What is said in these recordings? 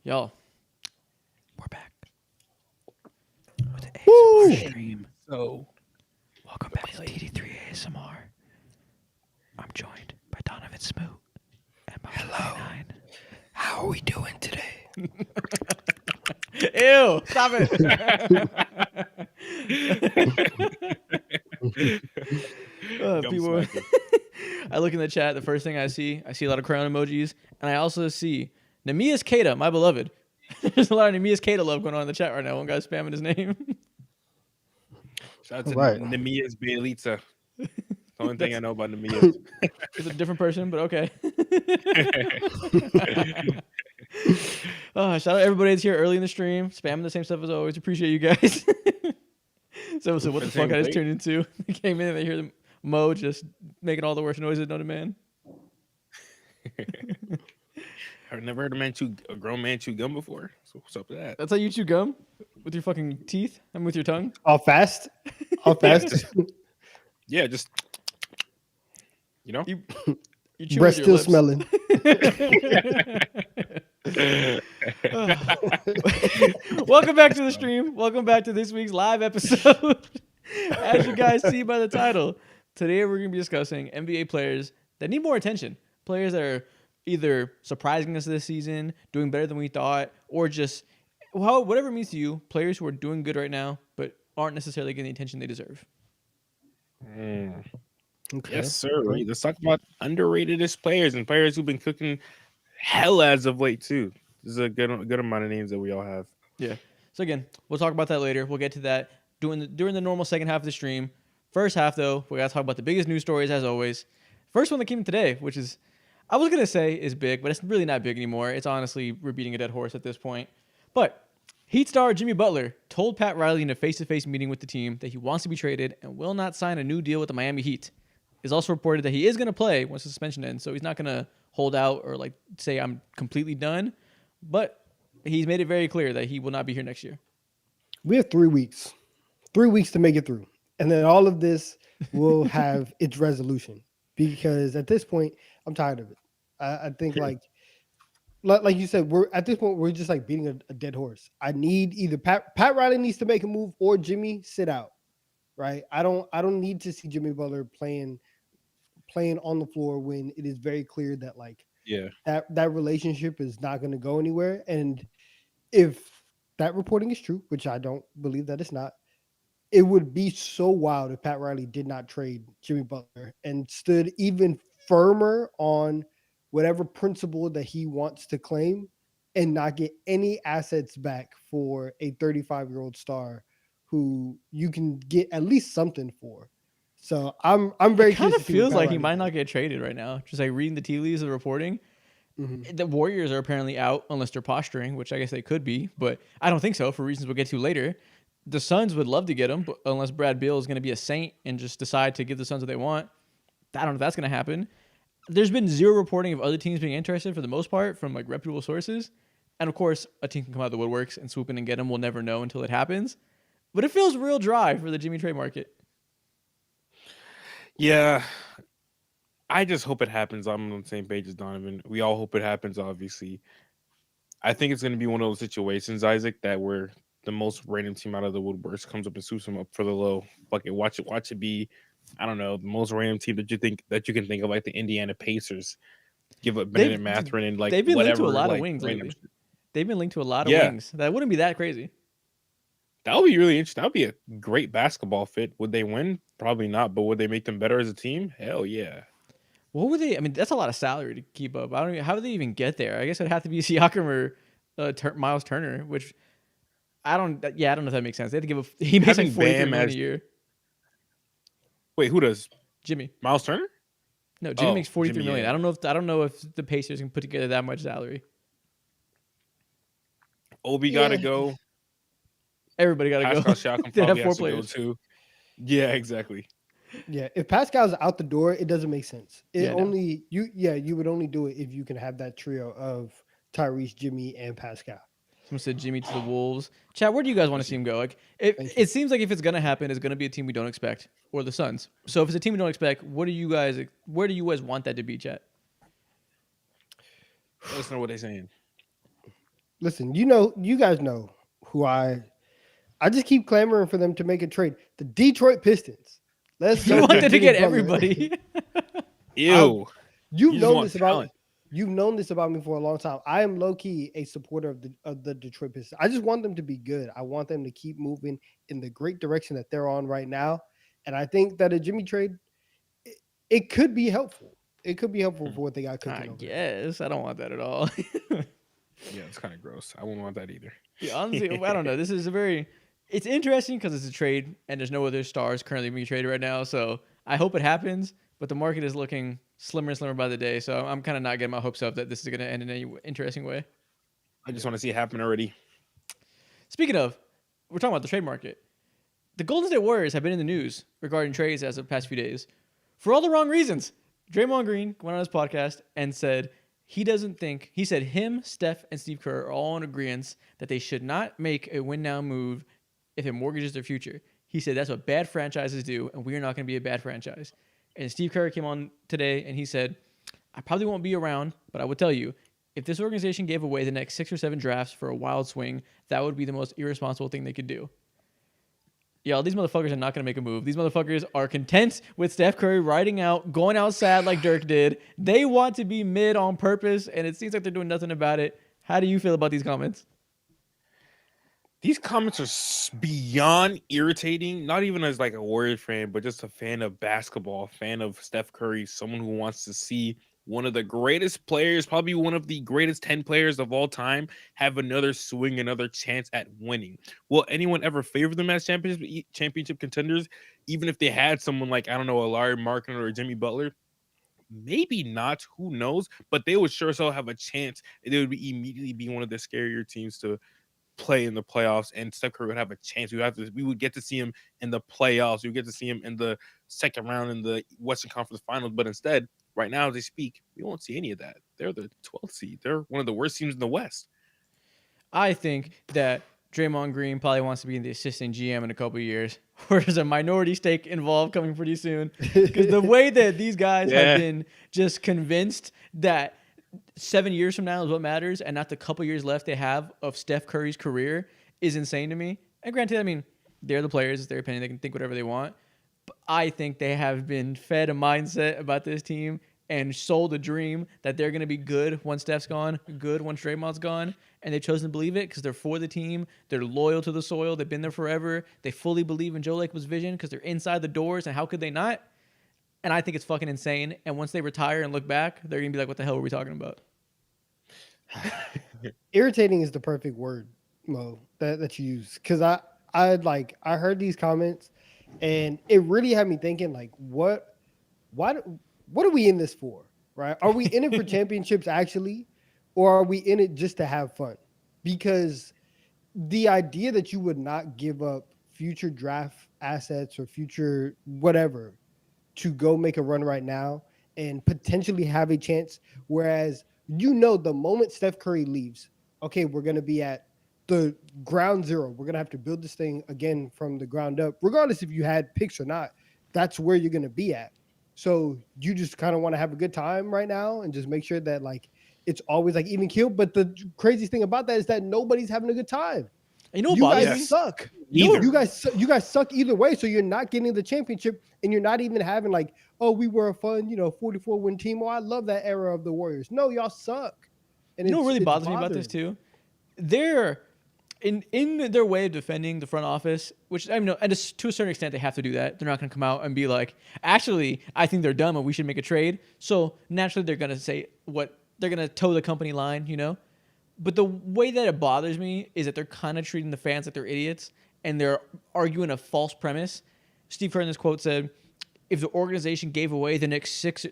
Y'all, we're back with the Woo! ASMR stream. So, Welcome back to TD3 ASMR. I'm joined by Donovan Smoot and Mojo Hello. 99. How are we doing today? Ew! Stop it! People, I look in the chat. The first thing I see a lot of crown emojis, and I also see Nemias Keita, my beloved. There's a lot of Nemias Keita love going on in the chat right now. One guy's spamming his name. shout out to Right. Nemias Bielitsa. The only thing I That's- know about Nemias. It's a different person, but okay. Shout out everybody that's here early in the stream, spamming the same stuff as always. Appreciate you guys. So what the fuck I just turned into? They came in and they hear the Mo just making all the worst noises known to man. I've never heard a grown man chew gum before. So what's up with that? That's how you chew gum? With your fucking teeth? And with your tongue? All fast? All fast? Yeah, just you know. You chew Breath with your still lips. smelling. Welcome back to the stream. Welcome back to this week's live episode. As you guys see by the title, today we're going to be discussing NBA players that need more attention. Players that are either surprising us this season, doing better than we thought, or just, well, whatever it means to you, players who are doing good right now, but aren't necessarily getting the attention they deserve. Okay. Yes, sir. Right. Let's talk about underratedest players and players who've been cooking hell as of late too. This is a good amount of names that we all have. Yeah. So again, we'll talk about that later. We'll get to that during the normal second half of the stream. First half, though, we got to talk about the biggest news stories as always. First one that came in today, which is, I was going to say is big, but it's really not big anymore. It's honestly, we're beating a dead horse at this point. But Heat star Jimmy Butler told Pat Riley in a face-to-face meeting with the team that he wants to be traded and will not sign a new deal with the Miami Heat. It's also reported that he is going to play once the suspension ends, so he's not going to hold out or like say I'm completely done. But he's made it very clear that he will not be here next year. We have 3 weeks. 3 weeks to make it through. And then all of this will have its resolution. Because at this point, I'm tired of it. I think like you said, we're at this point, we're just like beating a dead horse. I need either Pat Riley needs to make a move or Jimmy sit out. Right. I don't need to see Jimmy Butler playing on the floor when it is very clear that like that relationship is not going to go anywhere. And if that reporting is true, which I don't believe that it's not, it would be so wild if Pat Riley did not trade Jimmy Butler and stood even firmer on whatever principle that he wants to claim and not get any assets back for a 35-year-old star who you can get at least something for. So I'm very. It kind of feels like he might not get traded right now. Just like reading the tea leaves of the reporting. Mm-hmm. The Warriors are apparently out unless they're posturing, which I guess they could be, but I don't think so for reasons we'll get to later. The Suns would love to get him, but unless Brad Beal is going to be a saint and just decide to give the Suns what they want. I don't know if that's going to happen. There's been zero reporting of other teams being interested for the most part from like reputable sources. And of course, a team can come out of the woodworks and swoop in and get him. We'll never know until it happens. But it feels real dry for the Jimmy trade market. Yeah. I just hope it happens. I'm on the same page as Donovan. We all hope it happens, obviously. I think it's going to be one of those situations, Isaac, that where the most random team out of the woodworks comes up and swoops him up for the low. Fuck it, watch it be, I don't know, the most random team that you can think of, like the Indiana Pacers. Give up Bennett Mathurin and like they've been whatever, linked to a lot like, of wings lately. shit. They've been linked to a lot of wings. That wouldn't be that crazy. That would be really interesting. That would be a great basketball fit. Would they win? Probably not. But would they make them better as a team? Hell yeah. What would they? I mean, that's a lot of salary to keep up. I don't even. How do they even get there? I guess it'd have to be Siakam or Miles Turner, which I don't. Yeah, I don't know if that makes sense. They have to give a. He makes like $43 million a year. Wait, who does? Jimmy. Miles Turner? No, Jimmy makes $43 million. Yeah. I don't know if the Pacers can put together that much salary. Obi got to go. Everybody got to go. Siakam probably has to go too. Yeah, exactly. Yeah, if Pascal's out the door, it doesn't make sense. You would only do it if you can have that trio of Tyrese, Jimmy, and Pascal. Someone said Jimmy to the Wolves. Chad, where do you guys want to see him go? Like, it seems like if it's gonna happen, it's gonna be a team we don't expect, or the Suns. So if it's a team we don't expect, where do you guys want that to be, Chad? Listen to what they're saying. listen, you guys know who I just keep clamoring for them to make a trade. The Detroit Pistons. Let's You go get wanted to Jimmy get Butler. everybody. Ew. You've You just known want this about talent. you've known this about me for a long time. I am low key a supporter of the Detroit Pistons. I just want them to be good. I want them to keep moving in the great direction that they're on right now. And I think that a Jimmy trade, it, it could be helpful. It could be helpful for what they got cooking I over there. guess I don't want that at all. Yeah, it's kind of gross. I wouldn't want that either. Yeah, honestly, I don't know. This is a very, it's interesting because it's a trade and there's no other stars currently being traded right now. So I hope it happens, but the market is looking slimmer and slimmer by the day. So I'm kind of not getting my hopes up that this is going to end in any interesting way. I just want to see it happen already. Speaking of, we're talking about the trade market. The Golden State Warriors have been in the news regarding trades as of the past few days for all the wrong reasons. Draymond Green went on his podcast and said he doesn't think, he said him, Steph, and Steve Kerr are all in agreement that they should not make a win now move if it mortgages their future. He said that's what bad franchises do, and we are not going to be a bad franchise. And Steve Kerr came on today and he said, I probably won't be around, but I would tell you, if this organization gave away the next 6 or 7 drafts for a wild swing, that would be the most irresponsible thing they could do. Yo, these motherfuckers are not going to make a move. These motherfuckers are content with Steph Curry riding out, going out sad like Dirk did. They want to be mid on purpose, and it seems like they're doing nothing about it. How do you feel about these comments? These comments are beyond irritating. Not even as like a Warriors fan, but just a fan of basketball, a fan of Steph Curry, someone who wants to see one of the greatest players, probably one of the greatest 10 players of all time, have another swing, another chance at winning. Will anyone ever favor them as championship contenders, even if they had someone like, I don't know, a Larry Markkinen or a Jimmy Butler? Maybe not. Who knows? But they would sure so have a chance. They would immediately be one of the scarier teams to play in the playoffs, and Steph Curry would have a chance. We would get to see him in the playoffs. We would get to see him in the second round in the Western Conference Finals. But instead, right now as they speak, we won't see any of that. They're the 12th seed. They're one of the worst teams in the West. I think that Draymond Green probably wants to be the assistant GM in a couple of years, or there's a minority stake involved coming pretty soon. Because the way that these guys have been just convinced that 7 years from now is what matters and not the couple years left they have of Steph Curry's career is insane to me. And granted, I mean, they're the players. It's their opinion. They can think whatever they want. But I think they have been fed a mindset about this team and sold a dream that they're going to be good once Steph's gone, good once Draymond's gone. And they've chosen to believe it because they're for the team. They're loyal to the soil. They've been there forever. They fully believe in Joe Lacoba's vision because they're inside the doors. And how could they not? And I think it's fucking insane. And once they retire and look back, they're going to be like, what the hell were we talking about? Irritating is the perfect word, Mo, that you use. Because I heard these comments, and it really had me thinking, like, what are we in this for, right? Are we in it for championships actually, or are we in it just to have fun? Because the idea that you would not give up future draft assets or future whatever to go make a run right now and potentially have a chance, whereas the moment Steph Curry leaves, okay, we're going to be at the ground zero. We're going to have to build this thing again from the ground up, regardless if you had picks or not. That's where you're going to be at. So you just kind of want to have a good time right now and just make sure that like it's always like even keel. But the craziest thing about that is that nobody's having a good time. You know what You bothers guys me? suck. Either. You guys suck either way. So you're not getting the championship, and you're not even having like, oh, we were a fun, 44 win team. Oh, I love that era of the Warriors. No, y'all suck. And You know what really it's bothers me about this too? They're in their way of defending the front office, which I mean, and to a certain extent, they have to do that. They're not going to come out and be like, actually, I think they're dumb and we should make a trade. So naturally, they're going to say they're going to toe the company line, But the way that it bothers me is that they're kind of treating the fans like they're idiots and they're arguing a false premise. Steve Kerr in this quote said, if the organization gave away the next 6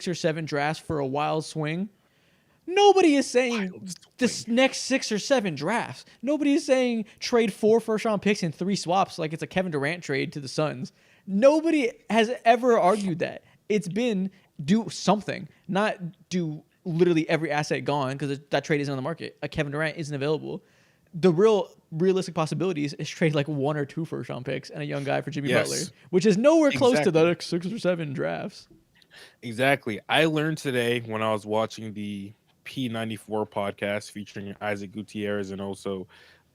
or 7 drafts for a wild swing, nobody is saying this next 6 or 7 drafts. Nobody is saying trade 4 first-round picks and 3 swaps like it's a Kevin Durant trade to the Suns. Nobody has ever argued that. It's been do something, not do literally every asset gone because that trade isn't on the market. A Kevin Durant isn't available. The realistic possibilities is trade like 1 or 2 first-round picks and a young guy for Jimmy Butler, which is nowhere close to the next 6 or 7 drafts. Exactly. I learned today when I was watching the P94 podcast featuring Isaac Gutierrez and also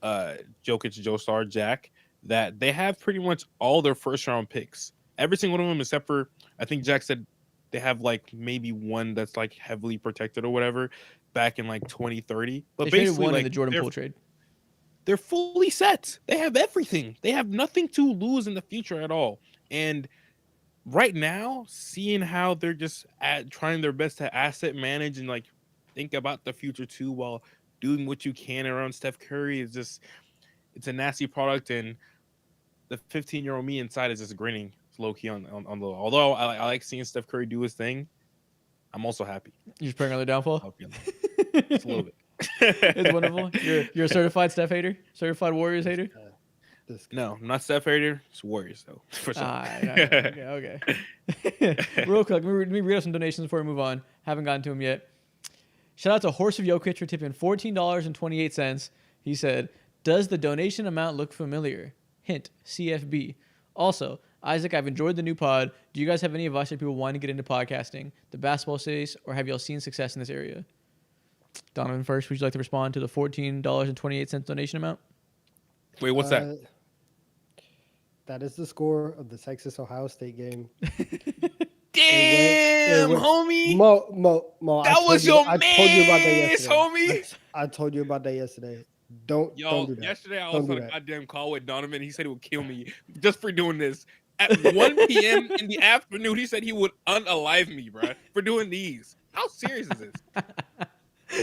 Jokic Joestar Jack that they have pretty much all their first round picks. Every single one of them except for I think Jack said they have like maybe one that's like heavily protected or whatever back in like 2030. But They traded basically one like in the Jordan Poole trade. they're fully set. They have everything. They have nothing to lose in the future at all. And right now, seeing how they're just trying their best to asset manage and like think about the future too while doing what you can around Steph Curry is just it's a nasty product. And the 15-year-old me inside is just grinning low key on the low. Although I like seeing Steph Curry do his thing, I'm also happy. You're just praying on their downfall. I'll be honest. Just a little bit. It's wonderful. You're a certified Steph hater, certified Warriors hater. No, I'm not Steph hater. It's Warriors though. For sure. Okay. Real quick, let me read out some donations before we move on. Haven't gotten to them yet. Shout out to Horse of Jokic for tipping $14.28. He said, "Does the donation amount look familiar? Hint: CFB." Also, Isaac, I've enjoyed the new pod. Do you guys have any advice for people wanting to get into podcasting, the basketball space, or have y'all seen success in this area? Donovan, first, would you like to respond to the $14.28 donation amount? Wait, what's that? That is the score of the Texas Ohio State game. Damn, homie. Mo, that was your man, homie. I told you about that yesterday. Don't do that. Yesterday I was on a goddamn call with Donovan. He said he would kill me just for doing this. At 1 p.m. in the afternoon, he said he would unalive me, bro, for doing these. How serious is this?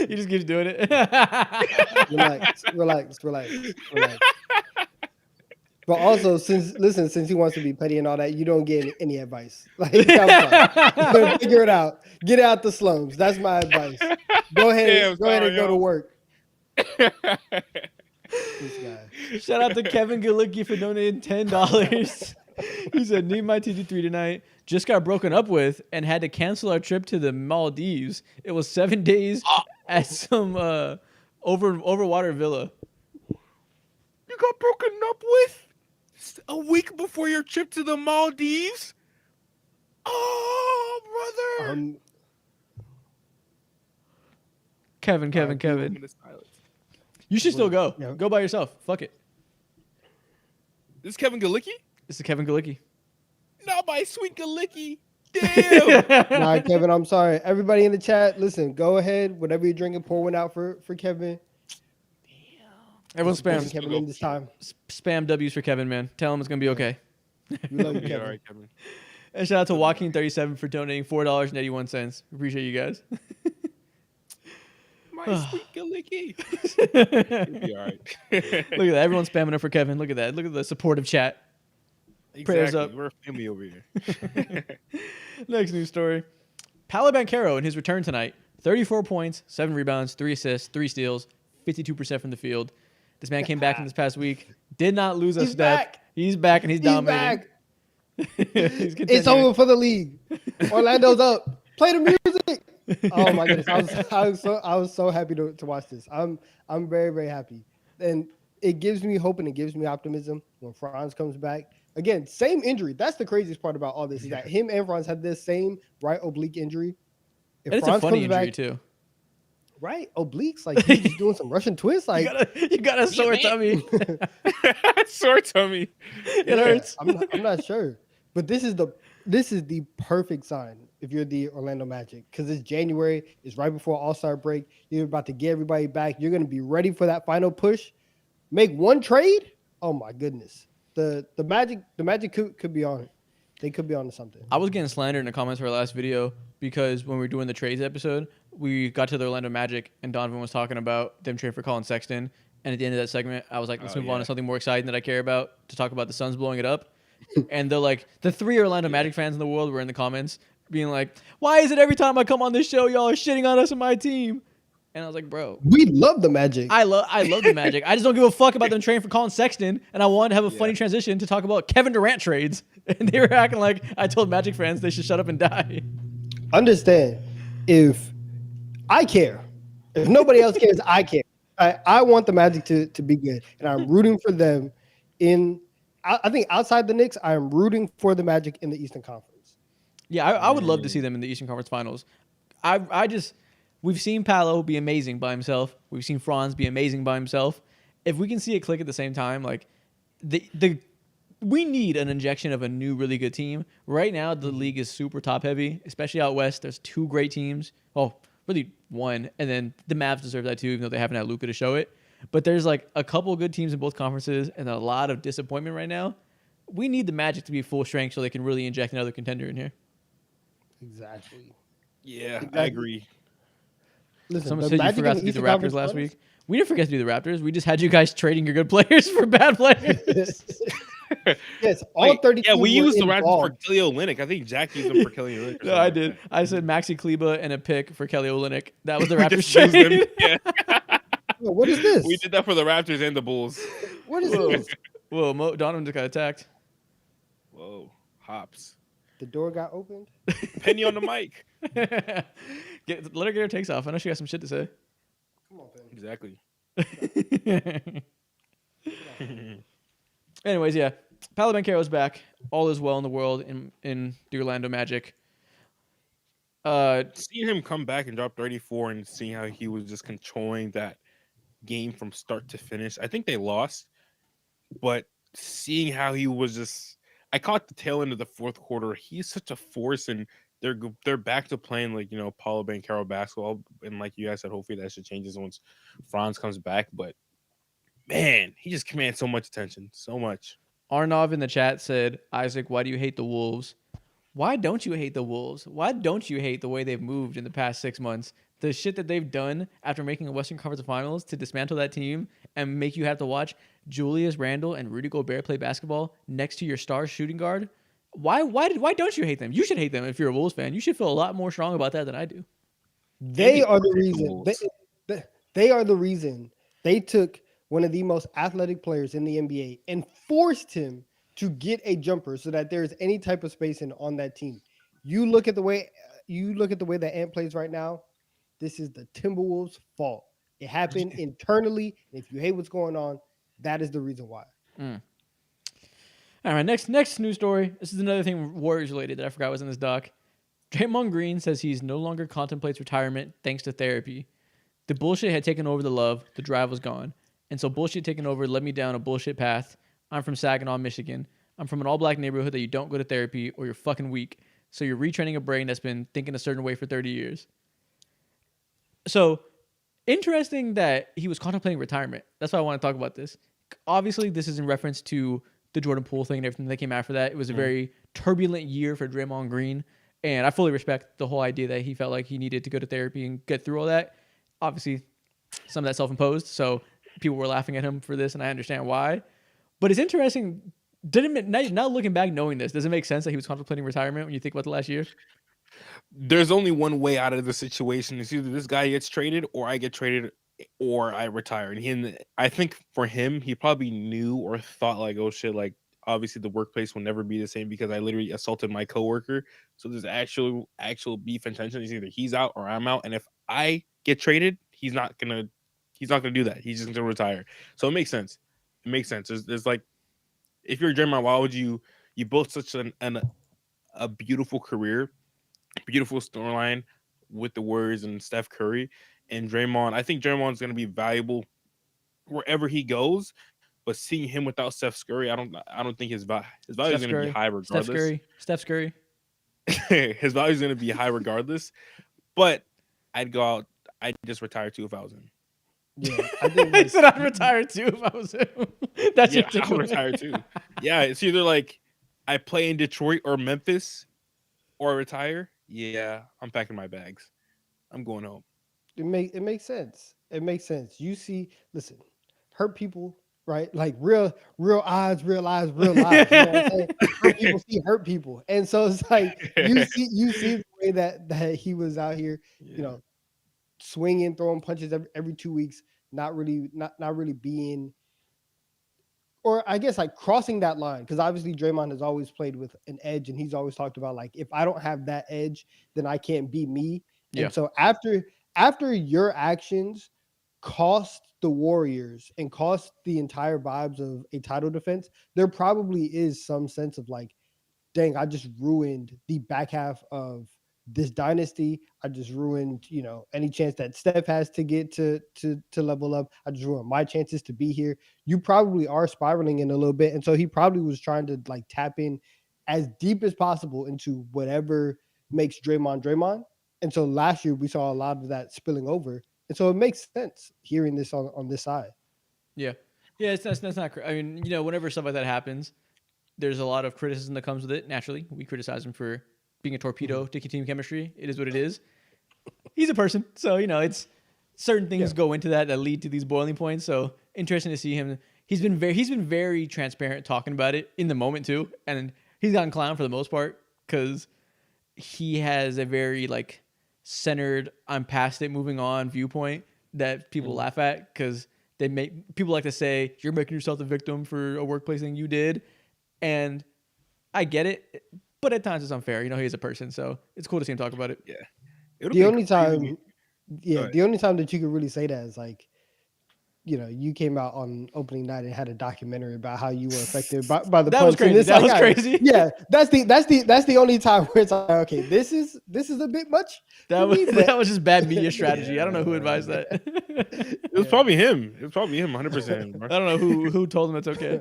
He just keeps doing it. Relax. But also, since he wants to be petty and all that, you don't get any advice. Like, I'm sorry. Figure it out. Get out the slums. That's my advice. Go ahead and go to work. This guy. Shout out to Kevin Galicki for donating $10. He said, "Need my TG3 tonight. Just got broken up with and had to cancel our trip to the Maldives. It was 7 days at some overwater villa." You got broken up with a week before your trip to the Maldives? Oh, brother. Kevin. You should still go. Yeah. Go by yourself. Fuck it. This is Kevin Galicki? This is Kevin Galicki. Not my sweet Galicki. Damn. Nah, Kevin, I'm sorry. Everybody in the chat, listen, go ahead. Whatever you're drinking, pour one out for Kevin. Everyone spam Kevin in this time. spam W's for Kevin, man. Tell him it's gonna be okay. We love you, Yeah, Kevin. all right, Kevin. And shout out to Joaquin37 for donating $4.81. Appreciate you guys. My sweet Galicki. You'll be all right. Look at that. Everyone's spamming up for Kevin. Look at that. Look at the supportive chat. Prayers up. We're a family over here. Next news story. Paolo Banchero in his return tonight. 34 points, 7 rebounds, 3 assists, 3 steals, 52% from the field. This man came back in this past week. Did not lose a step. Back. He's back and he's dominating. He's it's over for the league. Orlando's up. Play the music. Oh my goodness. I was so happy to watch this. I'm very, very happy. And it gives me hope and it gives me optimism when Franz comes back. Again, same injury. That's the craziest part about all this is that him and Franz had this same right oblique injury. If And it's Franz a funny comes injury back, too. right? Obliques, like he's just doing some Russian twists. Like You got a sore tummy. Sore tummy. It hurts. I'm not sure, but this is the perfect sign if you're the Orlando Magic because it's January. It's right before All-Star break. You're about to get everybody back. You're going to be ready for that final push. Make one trade. Oh my goodness. The Magic could be on it. They could be on to something. I was getting slandered in the comments for our last video because when we were doing the trades episode, we got to the Orlando Magic and Donovan was talking about them trading for Colin Sexton. And at the end of that segment, I was like, let's move on to something more exciting that I care about to talk about the Suns blowing it up. And the 3 Orlando Magic fans in the world were in the comments being like, why is it every time I come on this show, y'all are shitting on us and my team? And I was like, bro, We love the Magic. I love the Magic. I just don't give a fuck about them trading for Colin Sexton. And I wanted to have a funny transition to talk about Kevin Durant trades. And they were acting like I told Magic fans they should shut up and die. Understand, if I care, if nobody else cares, I care. I want the Magic to be good, and I'm rooting for them. I think outside the Knicks, I'm rooting for the Magic in the Eastern Conference. Yeah, I would love to see them in the Eastern Conference Finals. I just we've seen Paolo be amazing by himself. We've seen Franz be amazing by himself. If we can see it click at the same time, like the we need an injection of a new really good team. Right now, the league is super top heavy, especially out west. There's two great teams. Oh, really one, and then the Mavs deserve that too, even though they haven't had Luka to show it. But there's like a couple good teams in both conferences, and a lot of disappointment right now. We need the Magic to be full strength so they can really inject another contender in here. Exactly. Yeah, Exactly. I agree. Listen, Someone the said you Magic forgot and to do the Eastern Raptors Conference last Finals- week. We didn't forget to do the Raptors. We just had you guys trading your good players for bad players. Yes, all Wait, 30 yeah, teams we were used the Raptors for involved. Kelly Olynyk. I think Jack used them for Kelly Olynyk. or No, something I like did. that. I said Maxi Kleba and a pick for Kelly Olynyk. That was the We Raptors just used them. trade. Yeah. Oh, what is this? We did that for the Raptors and the Bulls. What is Whoa. this? Whoa, Donovan just got attacked. Whoa, hops. The door got opened. Penny on the mic. Let her get her takes off. I know she got some shit to say. Come on, Penny. Exactly. Anyways, yeah. Paolo Banchero's back. All is well in the world in the Orlando Magic. Seeing him come back and drop 34 and seeing how he was just controlling that game from start to finish. I think they lost, but seeing how he was just, I caught the tail end of the fourth quarter. He's such a force, and they're back to playing like Paolo Banchero basketball. And like you guys said, hopefully that should changes once Franz comes back. But man, he just commands so much attention, so much. Arnav in the chat said, Isaac, why do you hate the Wolves? Why don't you hate the Wolves? Why don't you hate the way they've moved in the past 6 months? The shit that they've done after making a Western Conference Finals to dismantle that team and make you have to watch Julius Randle and Rudy Gobert play basketball next to your star shooting guard. Why don't you hate them? You should hate them if you're a Wolves fan. You should feel a lot more strong about that than I do. They are the the reason. Wolves. They are the reason they took one of the most athletic players in the NBA and forced him to get a jumper so that there is any type of spacing on that team. You look at the way that Ant plays right now. This is the Timberwolves' fault. It happened internally. And if you hate what's going on, that is the reason why. All right, next news story. This is another thing Warriors related that I forgot was in this doc. Draymond Green says he's no longer contemplates retirement thanks to therapy. The bullshit had taken over the love. The drive was gone. And so bullshit taken over led me down a bullshit path. I'm from Saginaw, Michigan. I'm from an all-black neighborhood that you don't go to therapy or you're fucking weak. So you're retraining a brain that's been thinking a certain way for 30 years. So interesting that he was contemplating retirement. That's why I want to talk about this. Obviously, this is in reference to the Jordan Poole thing and everything that came after that. It was a very turbulent year for Draymond Green. And I fully respect the whole idea that he felt like he needed to go to therapy and get through all that. Obviously, some of that self-imposed. So people were laughing at him for this, and I understand why. But it's interesting. Now looking back, knowing this, does it make sense that he was contemplating retirement when you think about the last year? There's only one way out of the situation. It's either this guy gets traded or I get traded or I retire. And I think for him, he probably knew or thought like, oh shit, like obviously the workplace will never be the same because I literally assaulted my coworker. So there's actual beef and tension. It's either he's out or I'm out. And if I get traded, he's not gonna do that. He's just gonna retire. So it makes sense. It makes sense. There's like, if you're Draymond, why would you built such a beautiful career, beautiful storyline with the Warriors and Steph Curry and Draymond. I think Draymond's going to be valuable wherever he goes, but seeing him without Steph Curry, I don't think his value is going to be high regardless. Steph Curry. His value is going to be high regardless. But I'd just retire too if I was him. Yeah, I think I said I'd retire too if I was him. That's I would retire too. Yeah, it's either like I play in Detroit or Memphis or retire. Yeah, I'm packing my bags. I'm going home. It makes sense. It makes sense. Listen, hurt people, right? Like real eyes, real lives, real lives. You know what I'm saying? Hurt people see hurt people, and so it's like you see the way that he was out here, swinging, throwing punches every 2 weeks, not really being, or I guess like crossing that line, because obviously Draymond has always played with an edge, and he's always talked about like, if I don't have that edge, then I can't be me. Yeah. And so after your actions cost the Warriors and cost the entire vibes of a title defense, there probably is some sense of like, dang, I just ruined the back half of this dynasty. I just ruined, any chance that Steph has to get to level up. I just ruined my chances to be here. You probably are spiraling in a little bit. And so he probably was trying to like tap in as deep as possible into whatever makes Draymond. And so last year we saw a lot of that spilling over. And so it makes sense hearing this on this side. Yeah. Yeah, that's not. I mean, whenever stuff like that happens, there's a lot of criticism that comes with it. Naturally, we criticize him for being a torpedo to team chemistry. It is what it is. He's a person, so it's certain things go into that lead to these boiling points. So interesting to see him. He's been very transparent talking about it in the moment too, and he's gotten clown for the most part because he has a very like centered, I'm past it, moving on viewpoint that people laugh at because people like to say you're making yourself the victim for a workplace thing you did. And I get it, but at times it's unfair. He's a person, so it's cool to see him talk about it. Yeah. The only time that you could really say that is like, you came out on opening night and had a documentary about how you were affected by the That was punch. crazy. That was crazy. Yeah, that's the only time where it's like, okay, this is a bit much. That was just bad media strategy. I don't know who advised that. It was probably him. It was probably him, 100%. I don't know who told him it's okay.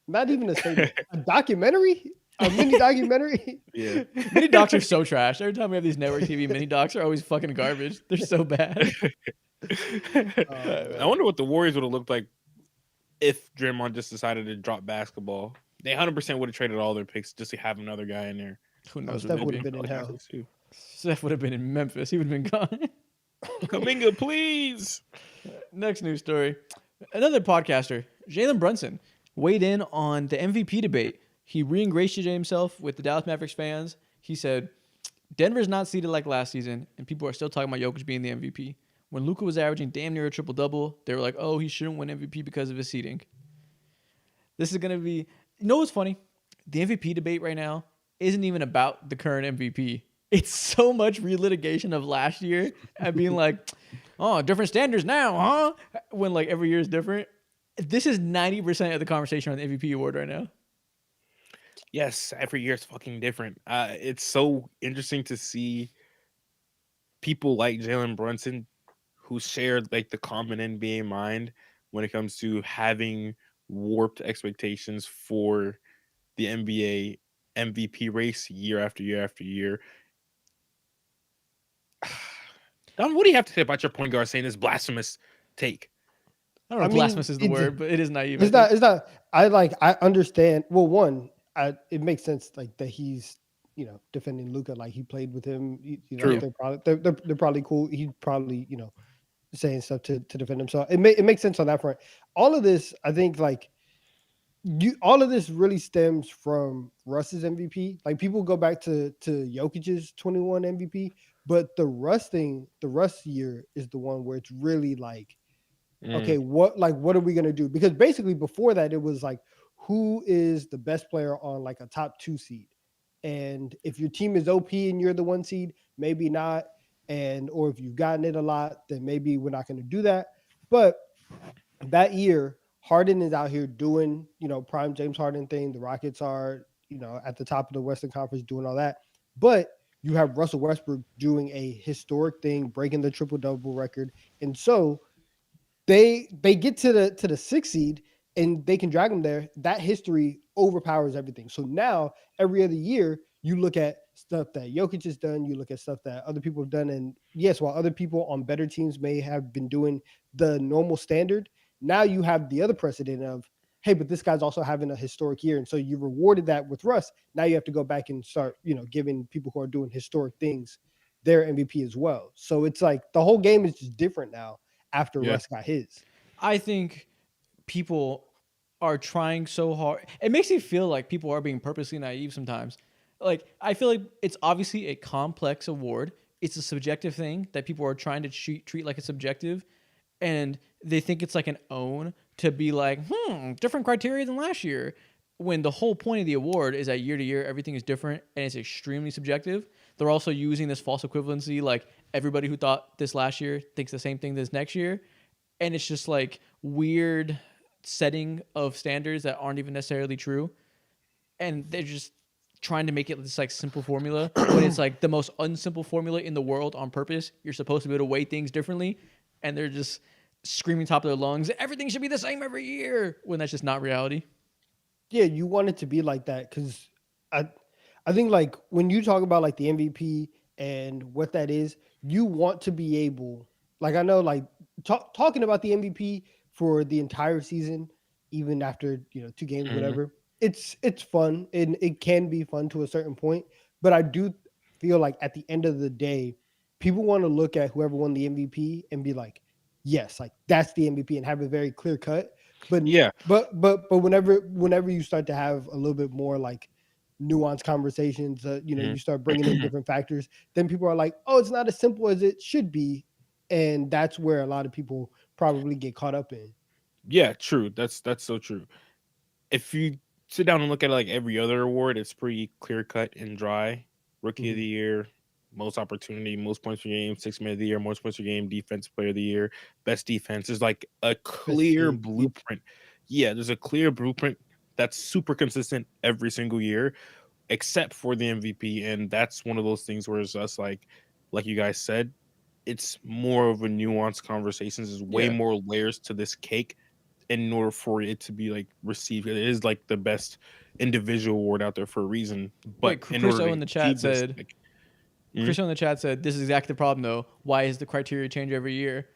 Not even a statement. A documentary? A mini documentary? Yeah. Mini docs are so trash. Every time we have these network TV mini docs are always fucking garbage. They're so bad. I wonder what the Warriors would have looked like if Draymond just decided to drop basketball. They 100% would have traded all their picks just to have another guy in there. Who knows? Steph would have been in hell. Steph would have been in Memphis. He would have been gone. Kuminga, please. Next news story. Another podcaster, Jalen Brunson, weighed in on the MVP debate. He re-ingratiated himself with the Dallas Mavericks fans. He said, Denver's not seeded like last season, and people are still talking about Jokic being the MVP. When Luka was averaging damn near a triple-double, they were like, oh, he shouldn't win MVP because of his seeding. This is going to be... what's funny? The MVP debate right now isn't even about the current MVP. It's so much relitigation of last year and being like, oh, different standards now, huh? When like every year is different. This is 90% of the conversation on the MVP award right now. Yes, every year is fucking different. It's so interesting to see people like Jalen Brunson who share like the common NBA mind when it comes to having warped expectations for the NBA MVP race year after year after year. Don, what do you have to say about your point guard saying this blasphemous take? I don't know if blasphemous is the word, but it is naive. It's not. I understand. Well, one, it makes sense like that he's defending Luka, like he played with him. True. They're probably cool. He's probably saying stuff to defend him. So it makes sense on that front. All of this, I think, all of this really stems from Russ's MVP. Like people go back to Jokic's 21 MVP, but the Russ year is the one where it's really like, okay, what are we gonna do? Because basically before that it was like, who is the best player on like a top 2 seed? And if your team is OP and you're the 1 seed, maybe not. Or if you've gotten it a lot, then maybe we're not going to do that. But that year, Harden is out here doing, prime James Harden thing. The Rockets are, at the top of the Western Conference doing all that. But you have Russell Westbrook doing a historic thing, breaking the triple-double record. And so they get to the 6th seed and they can drag them there. That history overpowers everything. So now every other year you look at stuff that Jokic has done, you look at stuff that other people have done. And yes, while other people on better teams may have been doing the normal standard, now you have the other precedent of, hey, but this guy's also having a historic year. And so you rewarded that with Russ. Now you have to go back and start, giving people who are doing historic things their MVP as well. So it's like the whole game is just different now after Russ got his. I think people are trying so hard. It makes me feel like people are being purposely naive sometimes. Like, I feel like it's obviously a complex award. It's a subjective thing that people are trying to treat like a subjective. And they think it's like an own to be like, different criteria than last year. When the whole point of the award is that year to year, everything is different and it's extremely subjective. They're also using this false equivalency. Like, everybody who thought this last year thinks the same thing this next year. And it's just like weird setting of standards that aren't even necessarily true. And they're just trying to make it this like simple formula, but it's like the most unsimple formula in the world on purpose. You're supposed to be able to weigh things differently, and they're just screaming top of their lungs, everything should be the same every year, when that's just not reality. Yeah, you want it to be like that because I I think like when you talk about like the MVP and what that is, you want to be able, like I know like talking about the MVP for the entire season, even after 2 games, Mhm. whatever. It's fun and it can be fun to a certain point, but I do feel like at the end of the day, people want to look at whoever won the MVP and be like, yes, like that's the MVP and have it very clear cut. But Yeah. but whenever you start to have a little bit more like nuanced conversations, Mhm. you start bringing in different factors, then people are like, oh, it's not as simple as it should be, and that's where a lot of people probably get caught up in. Yeah, true. That's so true. If you sit down and look at like every other award, it's pretty clear cut and dry. Rookie of Mhm. the year, most opportunity, most points per game, 6 man of the year, most points per game, defensive player of the year, best defense. There's like a Best clear team. Yep. blueprint. Yeah, there's a clear blueprint that's super consistent every single year, except for the MVP. And that's one of those things where it's just like you guys said, it's more of a nuanced conversation. There's way Yeah. more layers to this cake in order for it to be like received. It is like the best individual award out there for a reason. Wait, But in Chris order O to in the chat achieve this, said, like, Chris O in the chat said, this is exactly the problem though. Why is the criteria change every year?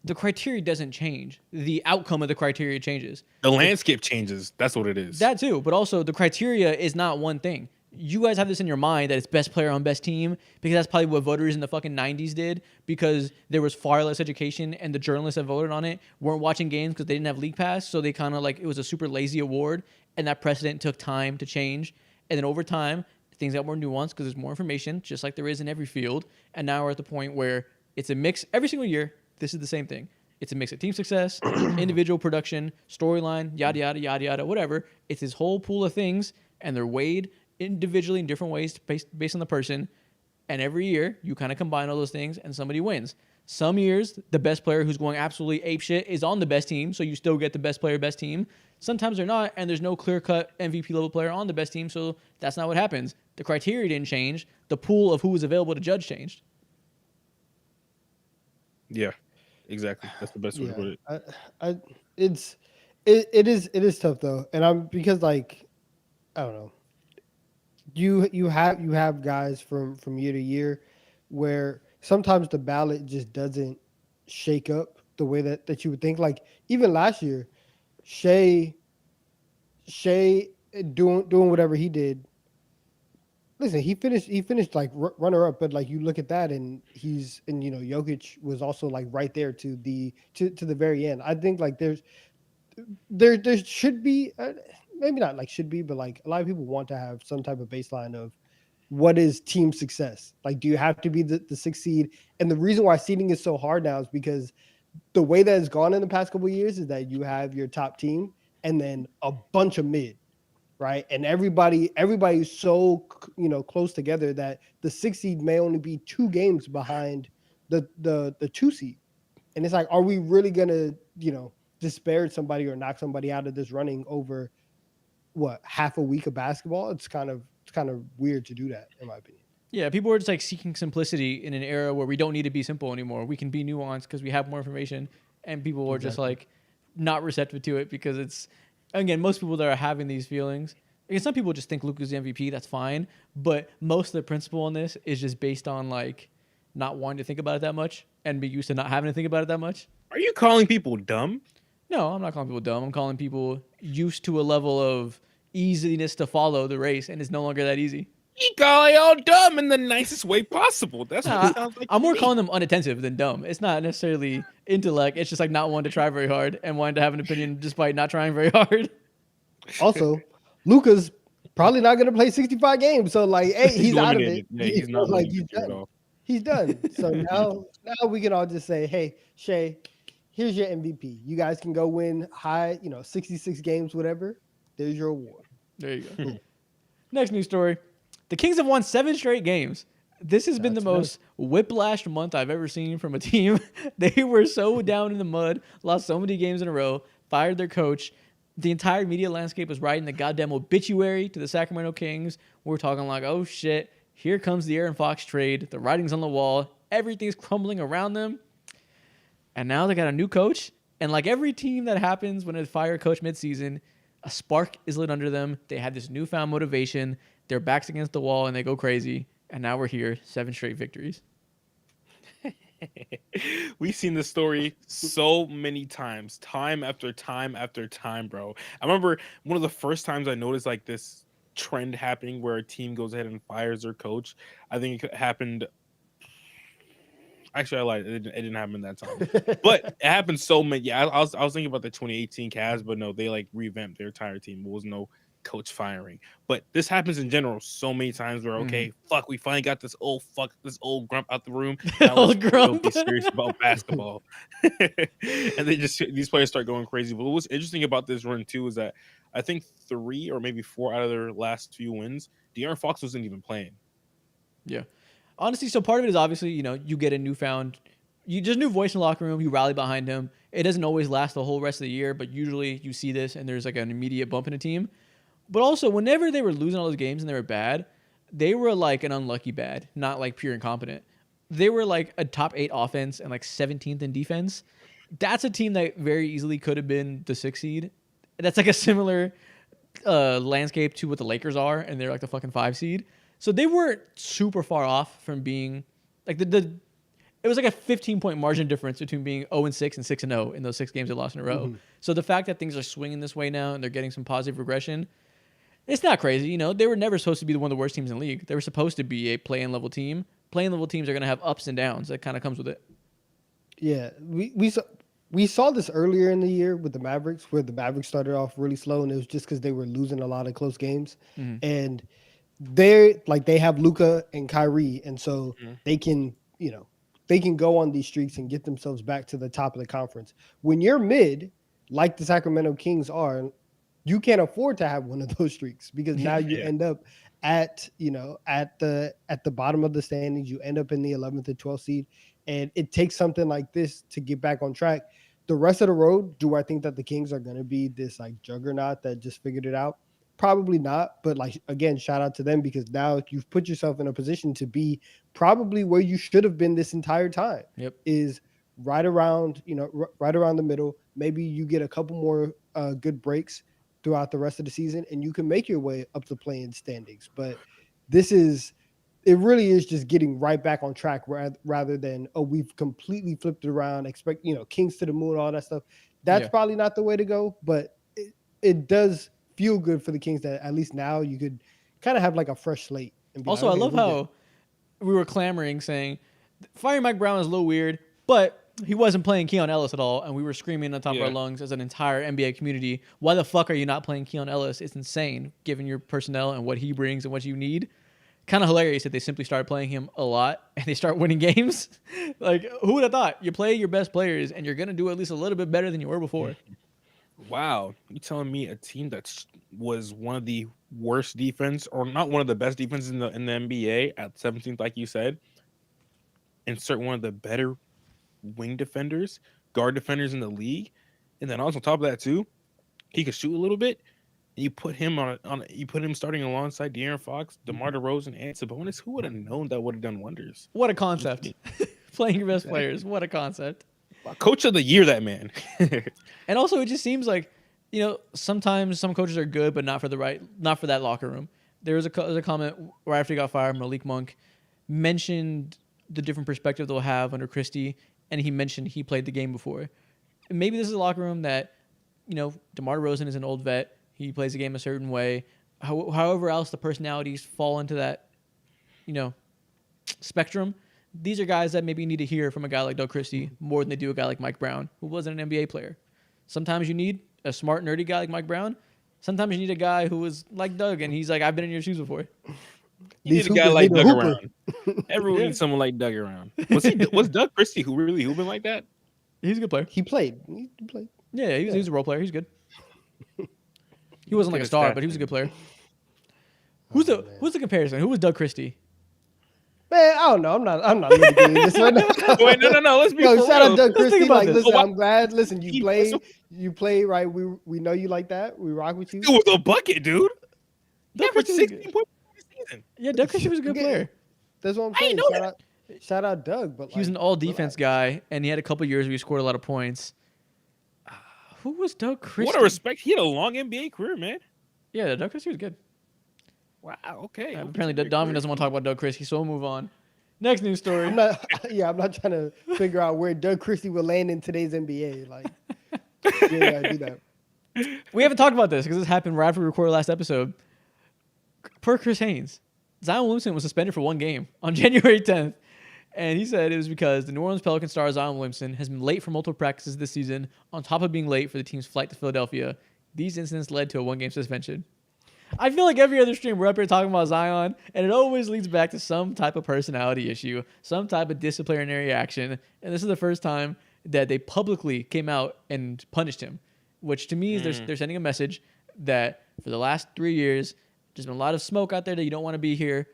The criteria doesn't change. The outcome of the criteria changes. the landscape changes. That's what it is. That too, but also the criteria is not one thing. You guys have this in your mind that it's best player on best team because that's probably what voters in the fucking 90s did, because there was far less education and the journalists that voted on it weren't watching games because they didn't have league pass, so they kind of like, it was a super lazy award, and that precedent took time to change. And then over time, things got more nuanced because there's more information, just like there is in every field. And now we're at the point where it's a mix every single year. This is the same thing. It's a mix of team success, individual production, storyline, yada yada yada yada, whatever. It's this whole pool of things, and they're weighed individually in different ways based on the person. And every year, you kind of combine all those things, and somebody wins. Some years, the best player who's going absolutely apeshit is on the best team, so you still get the best player, best team. Sometimes they're not, and there's no clear-cut MVP level player on the best team, so that's not what happens. The criteria didn't change. The pool of who was available to judge changed. Yeah, exactly. That's the best way to put Yeah, it. I it is tough though, and I'm because like I don't know, you have guys from year to year where sometimes the ballot just doesn't shake up the way that you would think. Like even last year, Shea doing whatever he did. Listen, he finished like runner up, but like you look at that and Jokic was also like right there to the very end. I think like there should be maybe not like should be, but like a lot of people want to have some type of baseline of what is team success. Like, do you have to be the sixth seed? And the reason why seeding is so hard now is because the way that it's gone in the past couple of years is that you have your top team and then a bunch of mid, right? And everybody's so close together that the sixth seed may only be 2 games behind the 2 seed. And it's like, are we really gonna disparage somebody or knock somebody out of this running over what, half a week of basketball? It's kind of weird to do that, in my opinion. Yeah, people are just like seeking simplicity in an era where we don't need to be simple anymore. We can be nuanced because we have more information, and people are just Exactly. like not receptive to it because it's, again, most people that are having these feelings. Again, some people just think Luka's the MVP. That's fine, but most of the principle on this is just based on like not wanting to think about it that much and be used to not having to think about it that much. Are you calling people dumb? No, I'm not calling people dumb. I'm calling people used to a level of easiness to follow the race, and it's no longer that easy. You call y'all dumb in the nicest way possible. That's what Nah, it sounds like. I'm to more me. calling them unattentive than dumb. It's not necessarily intellect. It's just like not wanting to try very hard and wanting to have an opinion despite not trying very hard. Also, Luka's probably not going to play 65 games, so like, hey, he's out of it. eliminated. Yeah, he's not Like, winning he's this year at done. all. He's done. So now we can all just say, hey, Shea, here's your MVP. You guys can go win high, 66 games, whatever. There's your award. There you go. Next news story. The Kings have won 7 straight games. This has been the That's most whiplash month I've ever seen from a team. They were so down in the mud, lost so many games in a row, fired their coach. the entire media landscape was writing the goddamn obituary to the Sacramento Kings. We're talking like, oh shit, here comes the Aaron Fox trade. The writing's on the wall. Everything's crumbling around them. And now they got a new coach. And like every team that happens when they fire a coach midseason, a spark is lit under them. They have this newfound motivation. Their backs against the wall and they go crazy. And now we're here, 7 straight victories. We've seen this story so many times, time after time after time, bro. I remember one of the first times I noticed like this trend happening where a team goes ahead and fires their coach. I think it happened. Actually, I lied. It didn't happen that time, but it happened so many. Yeah, I was thinking about the 2018 Cavs, but no, they like revamped their entire team. There was no coach firing, but this happens in general so many times where okay, fuck, we finally got this old grump out the room. Now Old let's grump. be serious about basketball. And these players start going crazy. But what's interesting about this run too is that I think 3 or maybe 4 out of their last few wins, De'Aaron Fox wasn't even playing. Yeah. Honestly, so part of it is obviously, you get a new voice in the locker room, you rally behind him. It doesn't always last the whole rest of the year, but usually you see this and there's like an immediate bump in a team. But also, whenever they were losing all those games and they were bad, they were like an unlucky bad, not like pure incompetent. They were like a top 8 offense and like 17th in defense. That's a team that very easily could have been the 6th seed. That's like a similar landscape to what the Lakers are, and they're like the fucking 5 seed. So they weren't super far off from being like it was like a 15-point margin difference between being 0-6 and 6-0 in those 6 games they lost in a row. Mm-hmm. So the fact that things are swinging this way now and they're getting some positive regression, it's not crazy. They were never supposed to be one of the worst teams in the league. They were supposed to be a play-in level team. Play-in level teams are going to have ups and downs. That kind of comes with it. Yeah, we saw this earlier in the year with the Mavericks, where the Mavericks started off really slow, and it was just because they were losing a lot of close games. Mm-hmm. And they have Luka and Kyrie, and so they can go on these streaks and get themselves back to the top of the conference. When you're mid, like the Sacramento Kings are, you can't afford to have one of those streaks because now you end up at the bottom of the standings. You end up in the 11th and 12th seed, and it takes something like this to get back on track. The rest of the road, do I think that the Kings are going to be this like juggernaut that just figured it out? Probably not, but like again, shout out to them because now you've put yourself in a position to be probably where you should have been this entire time. Yep. Is right around the middle. Maybe you get a couple more good breaks throughout the rest of the season, and you can make your way up the play-in standings. But it really is just getting right back on track rather than we've completely flipped it around. Expect Kings to the moon, all that stuff. That's probably not the way to go, but it does feel good for the Kings that at least now you could kind of have like a fresh slate. Also, I love how we were clamoring saying firing Mike Brown is a little weird, but he wasn't playing Keon Ellis at all, and we were screaming on top of our lungs as an entire NBA community, why the fuck are you not playing Keon Ellis? It's insane, given your personnel and what he brings and what you need. Kind of hilarious that they simply started playing him a lot and they start winning games. Like, who would have thought? You play your best players and you're going to do at least a little bit better than you were before. Wow. You telling me a team that was one of the worst defense, or not one of the best defenses in the NBA at 17th, like you said, insert one of the better wing defenders, guard defenders in the league, and then also on top of that too, he could shoot a little bit. And you put him you put him starting alongside De'Aaron Fox, DeMar DeRozan, and Sabonis. Who would have known that would have done wonders? What a concept! Playing your best players. What a concept! Coach of the year, that man. And also, it just seems like sometimes some coaches are good, but not for that locker room. There was a comment right after he got fired. Malik Monk mentioned the different perspective they'll have under Christie, and he mentioned he played the game before. And maybe this is a locker room that, DeMar DeRozan is an old vet. He plays the game a certain way. However else the personalities fall into that, spectrum. These are guys that maybe need to hear from a guy like Doug Christie more than they do a guy like Mike Brown, who wasn't an NBA player. Sometimes you need a smart, nerdy guy like Mike Brown. Sometimes you need a guy who was like Doug, and he's like, I've been in your shoes before. You need a guy like Doug around. Everyone needs someone like Doug around. Was Doug Christie who really hooping like that? He's a good player. He played. Yeah, he was a role player. He's good. He wasn't like a star, but he was a good player. Who's the comparison? Who was Doug Christie? Man, I don't know. I'm not litigating this right now. Wait, no. Let's be Yo, for shout real. out Doug Let's think Christie. about Like, this. listen, So why- I'm glad. Listen, He was you play right. We know you like that. We rock with you. It was a bucket, dude. He Doug averaged Christie was 16 good. points this season. Yeah, Doug Christie was a good Yeah. player. That's what I'm I didn't saying. know Shout out Doug. But He was like, an all defense relax. guy, and he had a couple years where he scored a lot of points. Who was Doug Christie? What a respect. He had a long NBA career, man. Yeah, Doug Christie was good. Wow. Okay. Apparently, Donovan doesn't want to talk about Doug Christie, so we'll move on. Next news story. I'm not. Yeah, I'm not trying to figure out where Doug Christie will land in today's NBA. Like, you ain't gotta do that. We haven't talked about this because this happened right after we recorded last episode. Per Chris Haynes, Zion Williamson was suspended for one game on January 10th. And he said it was because the New Orleans Pelicans star Zion Williamson has been late for multiple practices this season, on top of being late for the team's flight to Philadelphia. These incidents led to a one-game suspension. I feel like every other stream we're up here talking about Zion, and it always leads back to some type of personality issue, some type of disciplinary action. And this is the first time that they publicly came out and punished him, which to me is they're sending a message that for the last 3 years, there's been a lot of smoke out there that you don't want to be here.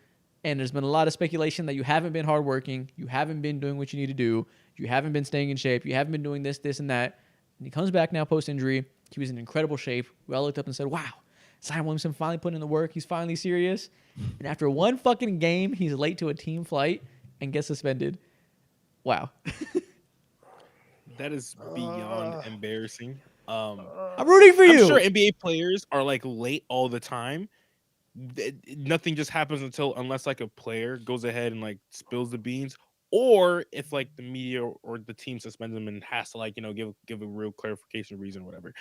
And there's been a lot of speculation that you haven't been hardworking, you haven't been doing what you need to do, you haven't been staying in shape, you haven't been doing this, and that. And he comes back now post-injury. He was in incredible shape. We all looked up and said, wow, Zion Williamson finally putting in the work. He's finally serious. And after one fucking game, he's late to a team flight and gets suspended. Wow. That is beyond embarrassing. I'm rooting for you. I'm sure NBA players are like late all the time. Nothing just happens unless like a player goes ahead and like spills the beans, or if like the media or the team suspends them and has to like give a real clarification reason or whatever.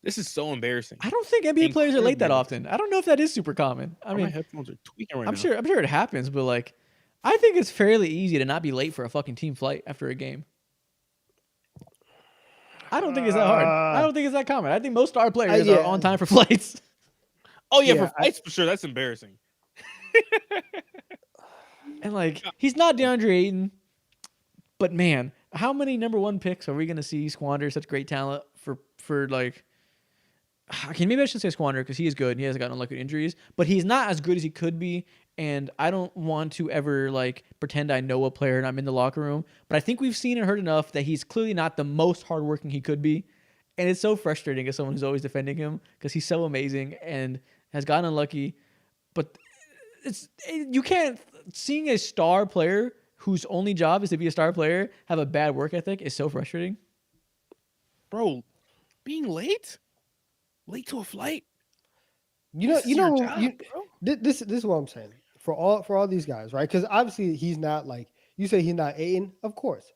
This is so embarrassing. I don't think NBA players are late that Incredibly often. I don't know if that is super common. I My mean, headphones are tweaking right I'm now. sure it happens, but like, I think it's fairly easy to not be late for a fucking team flight after a game. I don't think it's that hard. I don't think it's that common. I think most star players yeah. are on time for flights. Oh yeah, Yeah, for flights for sure. That's embarrassing. And like, he's not DeAndre Ayton, but man, how many number one picks are we gonna see squander such great talent for like? Okay, maybe I should say squander because he is good. He hasn't gotten unlucky injuries, but he's not as good as he could be. And I don't want to ever like pretend I know a player and I'm in the locker room. But I think we've seen and heard enough that he's clearly not the most hardworking he could be. And it's so frustrating as someone who's always defending him because he's so amazing and has gotten unlucky. But you can't, seeing a star player whose only job is to be a star player have a bad work ethic is so frustrating. Bro, being late to a flight. This is what I'm saying for all these guys, right? Because obviously he's not like you say he's not Aiden. Of course,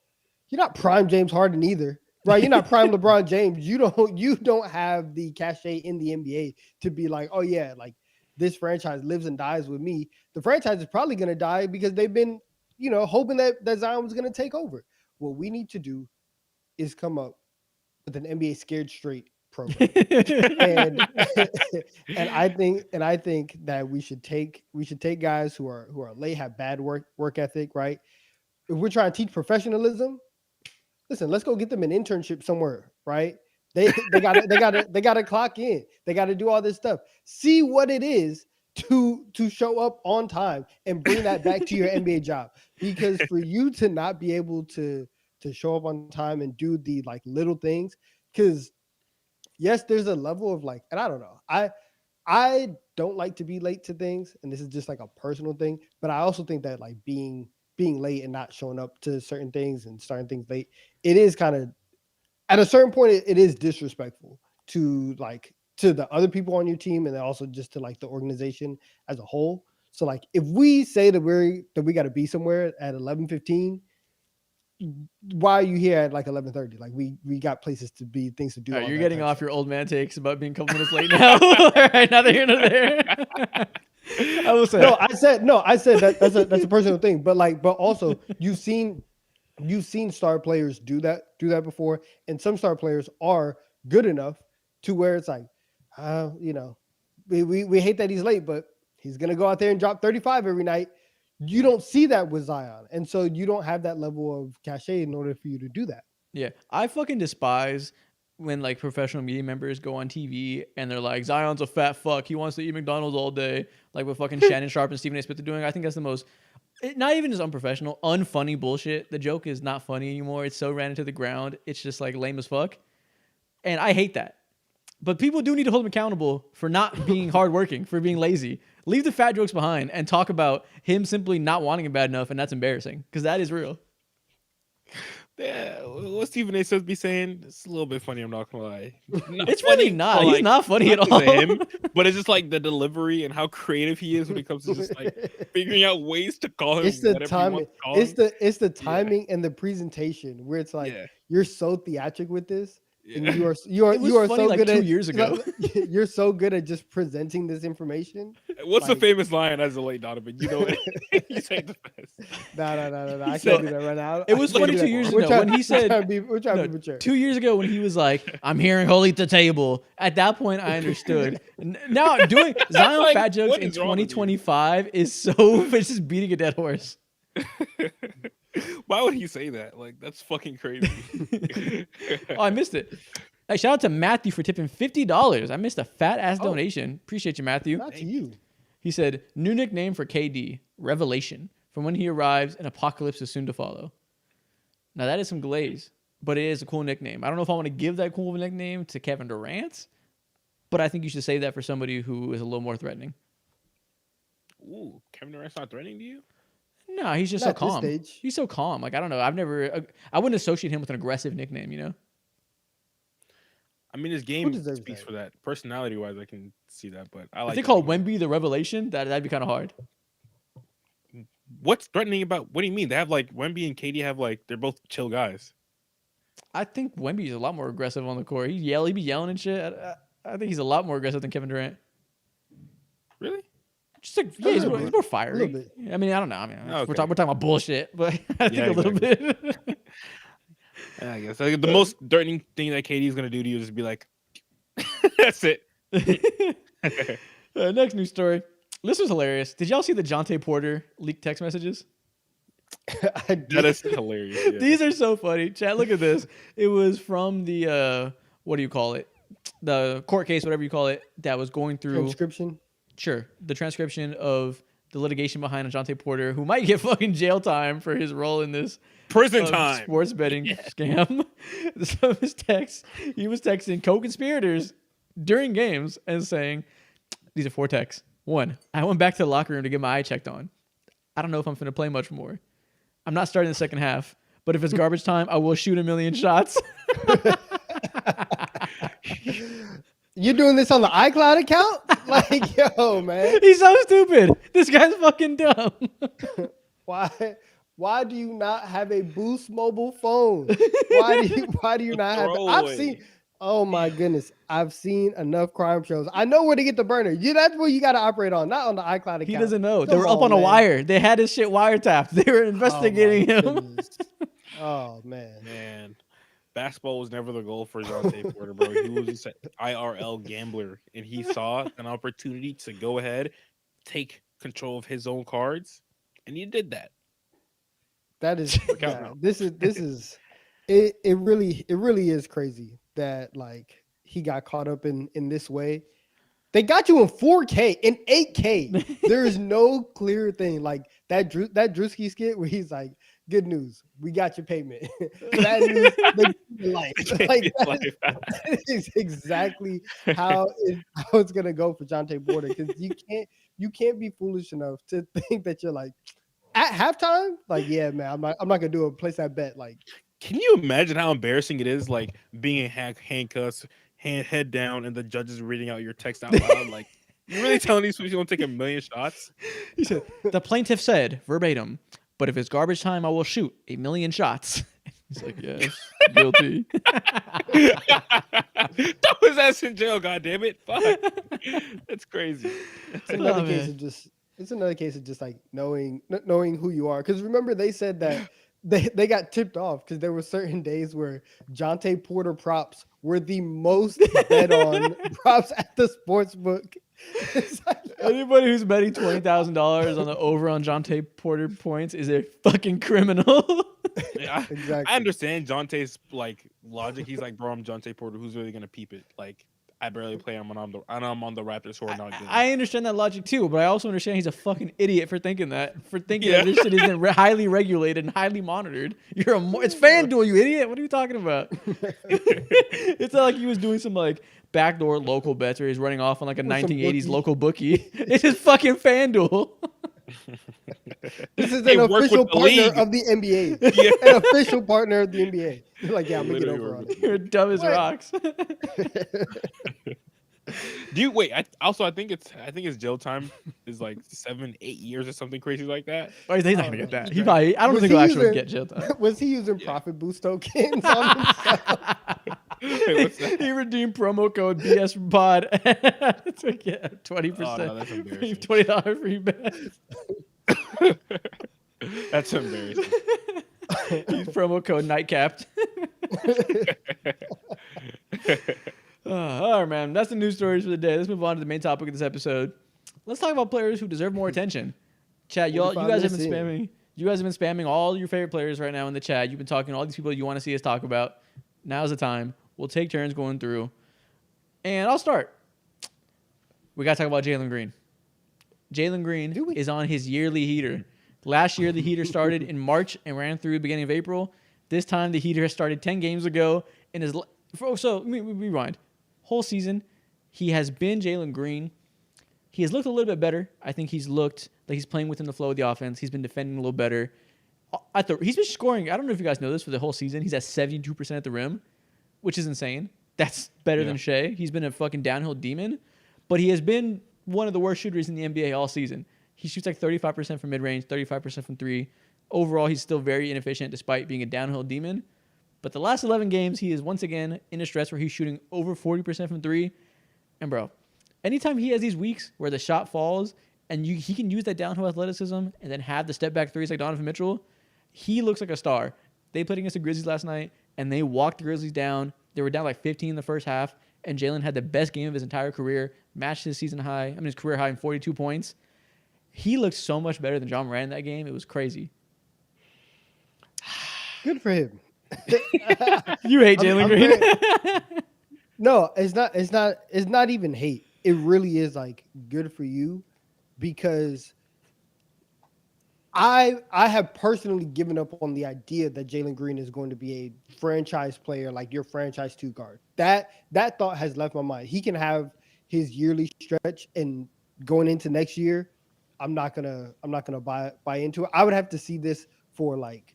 you're not prime James Harden either, right? You're not prime LeBron James. You don't have the cachet in the NBA to be like, oh yeah, like this franchise lives and dies with me. The franchise is probably going to die because they've been, hoping that Zion was going to take over. What we need to do is come up with an NBA scared straight program. and and I think that we should take guys who are late, have bad work ethic, right? If we're trying to teach professionalism, listen, let's go get them an internship somewhere, right? They gotta clock in. They gotta do all this stuff. See what it is to show up on time and bring that back to your NBA job. Because for you to not be able to show up on time and do the like little things, because yes, there's a level of like, and I don't know. I don't like to be late to things, and this is just like a personal thing. But I also think that like being late and not showing up to certain things and starting things late, it is kind of at a certain point it is disrespectful to the other people on your team and then also just to like the organization as a whole. So like if we say that we got to be somewhere at 11:15. Why are you here at like 11:30? Like we got places to be, things to do. You're getting off your old man takes about being a couple minutes late now. All right, neither here nor there. I will say I said that's a personal thing, but also you've seen star players do that before, and some star players are good enough to where it's like, we hate that he's late, but he's gonna go out there and drop 35 every night. You don't see that with Zion. And so you don't have that level of cachet in order for you to do that. Yeah. I fucking despise when like professional media members go on TV and they're like, Zion's a fat fuck. He wants to eat McDonald's all day. Like what fucking Shannon Sharp and Stephen A. Smith are doing. I think that's the most not even just unprofessional, unfunny bullshit. The joke is not funny anymore. It's so ran into the ground. It's just like lame as fuck. And I hate that. But people do need to hold him accountable for not being hardworking, for being lazy. Leave the fat jokes behind and talk about him simply not wanting it bad enough, and that's embarrassing because that is real. Yeah, what Stephen A. says be saying, it's a little bit funny. I'm not gonna lie. It's really not. He's not funny at all. Him, but it's just like the delivery and how creative he is when it comes to just like figuring out ways to call him. It's the timing. It's the timing and the presentation where it's like you're so theatric with this. And you are so like good 2 at years ago. You're so good at just presenting this information. What's the famous line as a late Donovan? You know it. You say the best. No. I can't do that right now. It was funny 2 years ago when he said, we're trying to be mature. 2 years ago when he was like, I'm hearing Holy the table. At that point, I understood. Now, doing Zion Like, fat jokes what in is wrong with you? 2025 is so, it's just beating a dead horse. Why would he say that? Like, that's fucking crazy. Oh, I missed it. Hey, shout out to Matthew for tipping $50. I missed a fat ass donation. Appreciate you, Matthew. Not to you. He said, new nickname for KD, Revelation. From when he arrives, an apocalypse is soon to follow. Now, that is some glaze, but it is a cool nickname. I don't know if I want to give that cool nickname to Kevin Durant, but I think you should save that for somebody who is a little more threatening. Ooh, Kevin Durant's not threatening to you? No, he's just Not so at this calm. stage. He's so calm. Like, I don't know. I wouldn't associate him with an aggressive nickname, you know? I mean, his game deserves speaks that? for that. Personality-wise, I can see that, but I like. If they that call nickname. Wemby the Revelation, that'd be kind of hard. What's threatening about? What do you mean? They have like Wemby and KD have like they're both chill guys. I think Wemby's a lot more aggressive on the court. He be yelling and shit. I think he's a lot more aggressive than Kevin Durant. Really? Just like A he's little more bit. fiery. A little bit. I mean, I don't know. I mean, Okay. we're talking about bullshit, but I think Yeah, a little bit. Yeah, I guess like, the most threatening thing that KD is gonna do to you is just be like, "That's it." Next news story. This was hilarious. Did y'all see the Jonte Porter leaked text messages? I did. That is hilarious. Yeah. These are so funny. Chat, look at this. It was from the what do you call it? The court case, whatever you call it, that was going through. Transcription. Sure, the transcription of the litigation behind Jonte Porter, who might get fucking jail time for his role in this Prison time. sports betting scam. Some of his texts, he was texting co-conspirators during games and saying, these are 4 texts. 1, I went back to the locker room to get my eye checked on. I don't know if I'm finna play much more. I'm not starting the second half, but if it's garbage time, I will shoot 1,000,000 shots. You doing this on the iCloud account? Like, yo, man. He's so stupid. This guy's fucking dumb. Why do you not have a Boost mobile phone? Why do you not have Throwaway. Oh my goodness. I've seen enough crime shows. I know where to get the burner. That's where you got to operate on, not on the iCloud account. He doesn't know. They Come were up on a man. wire. They had his shit wiretapped. They were investigating Oh, my him. goodness. Oh man. Man, basketball was never the goal for Jonte Porter, bro. He was just an IRL gambler, and he saw an opportunity to go ahead, take control of his own cards, and he did that. That is Look out yeah, now. this is it really is crazy that like he got caught up in this way. They got you in 4K in 8K. There is no clear thing like that Drewski skit where he's like, "Good news, we got your payment." That news, life. Like that is exactly how it's gonna go for Jonte Porter because you can't be foolish enough to think that you're like at halftime. Like, yeah, man, I'm not gonna do a place that bet. Like, Can you imagine how embarrassing it is, like being in handcuffs, head down, and the judge is reading out your text out loud? Like, you really telling these people you want to take 1,000,000 shots? He said, the plaintiff said verbatim, but if it's garbage time, I will shoot 1,000,000 shots. He's like, yes, guilty. Throw his ass in jail, goddammit. Fuck. That's crazy. it's another Oh, case man. of just like knowing who you are. Because remember they said that they got tipped off because there were certain days where Jonte Porter props were the most bet on props at the sports book. It's like, Anybody who's betting $20,000 on the over on Jonte Porter points is a fucking criminal. Yeah, exactly. I understand Jonte's like logic. He's like, bro, I'm Jonte Porter. Who's really gonna peep it? Like, I barely play him, and I'm on the Raptors who are not good. I understand that logic too, but I also understand he's a fucking idiot for thinking that. For thinking Yeah. that this shit isn't highly regulated and highly monitored. It's FanDuel, you idiot. What are you talking about? It's not like he was doing some like backdoor local bets where he's running off on like a Or some 1980s bookie. local bookie. It's just fucking FanDuel. This is Hey, an work with official the partner league. of the NBA. Yeah. An official partner of the NBA. You're like, yeah, I'm gonna get Literally over on work it. You're dumb as What? rocks. Do you wait? I think it's jail time is like 7-8 years or something crazy like that. Oh, he's not Oh, gonna get no. that. I don't Was think he he'll actually using- get jail time. Was he using Yeah. profit boost tokens on himself? Wait, what's that? He redeemed promo code BS Pod to get 20%. Oh, no, that's embarrassing. $20 free bet. That's embarrassing. Use promo code Nightcapped. All right, man. That's the news stories for the day. Let's move on to the main topic of this episode. Let's talk about players who deserve more attention. Chat, you 45 guys have been minutes in. spamming. You guys have been spamming all your favorite players right now in the chat. You've been talking to all these people you want to see us talk about. Now's the time. We'll take turns going through. And I'll start. We got to talk about Jalen Green. Jalen Green Do we? is on his yearly heater. Last year, the heater started in March and ran through the beginning of April. This time, the heater has started 10 games ago. So let me rewind. Whole season, he has been Jalen Green. He has looked a little bit better. I think he's looked like he's playing within the flow of the offense. He's been defending a little better. He's been scoring. I don't know if you guys know this, for the whole season, he's at 72% at the rim, which is insane. That's better than Shea. He's been a fucking downhill demon, but he has been one of the worst shooters in the NBA all season. He shoots like 35% from mid-range, 35% from three. Overall, he's still very inefficient despite being a downhill demon. But the last 11 games, he is once again in a stretch where he's shooting over 40% from three. And bro, anytime he has these weeks where the shot falls and he can use that downhill athleticism and then have the step back threes like Donovan Mitchell, he looks like a star. They played against the Grizzlies last night and they walked the Grizzlies down. They were down like 15 in the first half, and Jalen had the best game of his entire career, matched his his career high in 42 points. He looked so much better than John Moran in that game. It was crazy. Good for him. You hate I'm- Jalen I'm Green. No, it's not. It's not even hate. It really is like good for you, because I have personally given up on the idea that Jalen Green is going to be a franchise player, like your franchise two guard. That thought has left my mind. He can have his yearly stretch, and going into next year, I'm not gonna buy into it. I would have to see this for like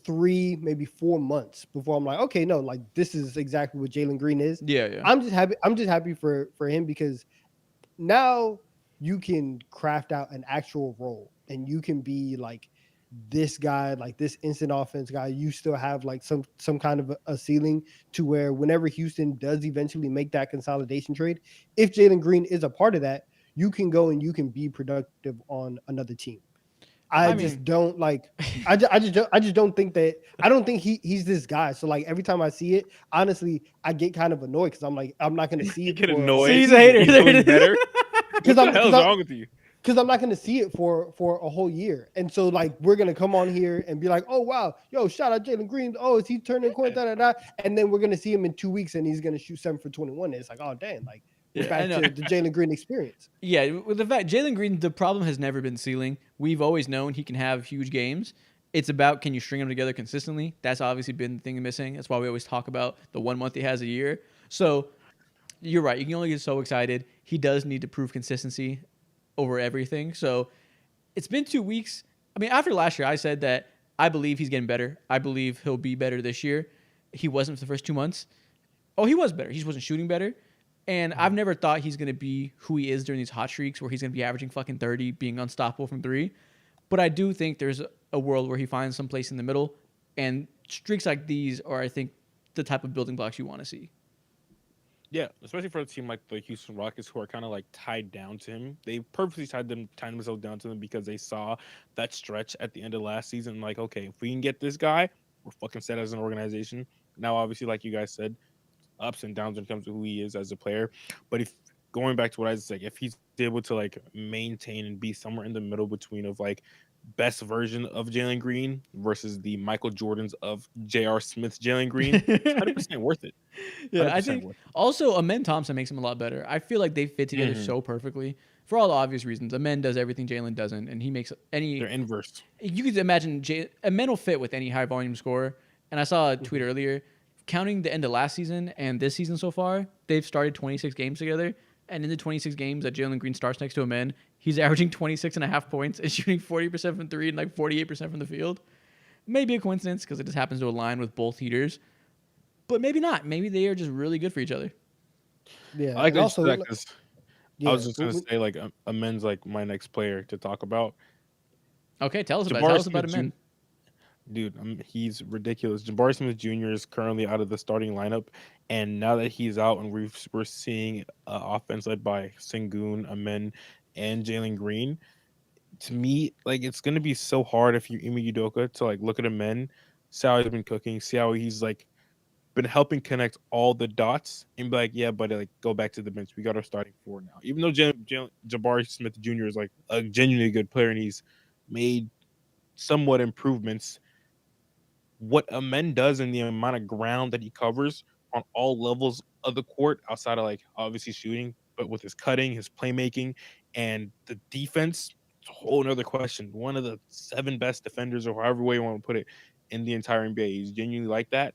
3, maybe 4 months before I'm like, okay, no, like this is exactly what Jalen Green is. Yeah. I'm just happy for him, because now you can craft out an actual role, and you can be like this guy, like this instant offense guy. You still have like some kind of a ceiling to where whenever Houston does eventually make that consolidation trade, if Jalen Green is a part of that, you can go and you can be productive on another team. I just don't like. I just don't think that. I don't think he's this guy. So like every time I see it, honestly, I get kind of annoyed, because I'm like, I'm not going to see it. Get for- annoyed. See, he's a hater. He's There it doing is. better. Because What the hell's wrong with you? Because I'm not going to see it for a whole year. And so, like, we're going to come on here and be like, oh, wow, yo, shout out Jalen Green. Oh, is he turning point? Da, da, da. And then we're going to see him in 2 weeks, and he's going to shoot 7 for 21. And it's like, oh, damn, like, we're Yeah, I back know. to the Jalen Green experience. Yeah, with the fact Jalen Green, the problem has never been ceiling. We've always known he can have huge games. It's about, can you string them together consistently? That's obviously been the thing missing. That's why we always talk about the 1 month he has a year. So you're right. You can only get so excited. He does need to prove consistency over everything. So it's been 2 weeks. I mean, after last year, I said that I believe he's getting better. I believe he'll be better this year. He wasn't for the first 2 months. Oh, he was better. He just wasn't shooting better. And I've never thought he's going to be who he is during these hot streaks where he's going to be averaging fucking 30, being unstoppable from three. But I do think there's a world where he finds some place in the middle. And streaks like these are, I think, the type of building blocks you want to see. Yeah, especially for a team like the Houston Rockets, who are kind of like tied down to him. They purposely tied themselves down to him because they saw that stretch at the end of last season. Like, okay, if we can get this guy, we're fucking set as an organization. Now, obviously, like you guys said, ups and downs when it comes to who he is as a player. But if going back to what I was saying, if he's able to like maintain and be somewhere in the middle between of like best version of Jalen Green versus the Michael Jordans of J.R. Smith's Jalen Green, it's 100% worth it. Yeah, I 100% think worth also Amen Thompson makes him a lot better. I feel like they fit it. together so perfectly for all the obvious reasons. Amen does everything Jalen doesn't, and he makes They're any. inverse. You could imagine Amen will fit with any high volume scorer. And I saw a tweet Mhm. earlier, counting the end of last season and this season so far, they've started 26 games together. And in the 26 games that Jalen Green starts next to Amen, he's averaging 26.5 points and shooting 40% from three and like 48% from the field. Maybe a coincidence because it just happens to align with both heaters, but maybe not. Maybe they are just really good for each other. Yeah, I like and that you said also that because I was yeah, just gonna say like a men's like my next player to talk about. Okay, tell us about it. Tell Jabari us about Smith it, Jr. men. Dude, he's ridiculous. Jabari Smith Jr. is currently out of the starting lineup, and now that he's out, and we're seeing offense led by Sengun, Amen, and Jalen Green. To me, like it's gonna be so hard if you Imi Udoka to like look at Amen, see how he's been cooking, see how he's like been helping connect all the dots, and be like, yeah, but like go back to the bench. We got our starting four now. Even though Jabari Smith Jr. is like a genuinely good player, and he's made somewhat improvements, what Amen does and the amount of ground that he covers on all levels of the court, outside of like obviously shooting, but with his cutting, his playmaking, and the defense, it's a whole nother question. One of the seven best defenders, or however way you want to put it, in the entire NBA. He's genuinely like that.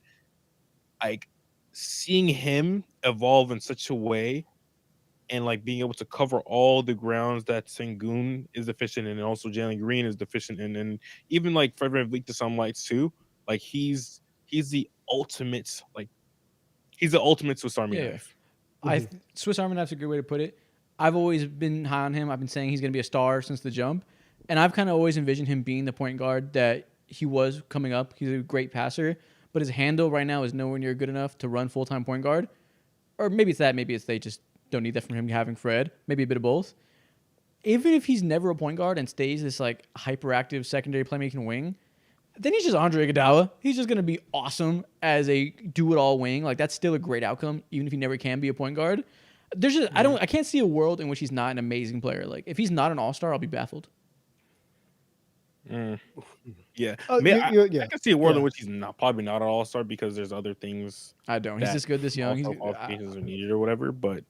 Like seeing him evolve in such a way and like being able to cover all the grounds that Sengun is deficient in, and also Jalen Green is deficient in, and even like Frederick Vliet to some lights too. Like he's the ultimate he's the ultimate Swiss Army Yeah, yeah. knife. mhm. Swiss Army knife's a good way to put it. I've always been high on him. I've been saying he's going to be a star since the jump, and I've kind of always envisioned him being the point guard that he was coming up. He's a great passer, but his handle right now is nowhere near good enough to run full time point guard. Or maybe it's that. Maybe it's they just don't need that from him having Fred. Maybe a bit of both. Even if he's never a point guard and stays this like hyperactive secondary playmaking wing, then he's just Andre Iguodala. He's just gonna be awesome as a do-it-all wing. Like that's still a great outcome, even if he never can be a point guard. There's just I can't see a world in which he's not an amazing player. Like if he's not an all-star, I'll be baffled. Mm, yeah, Oh, I yeah, can see a world in yeah. which he's not probably not an all star because there's other things I don't. He's that this good this young. all He's star qualifications are needed or whatever. But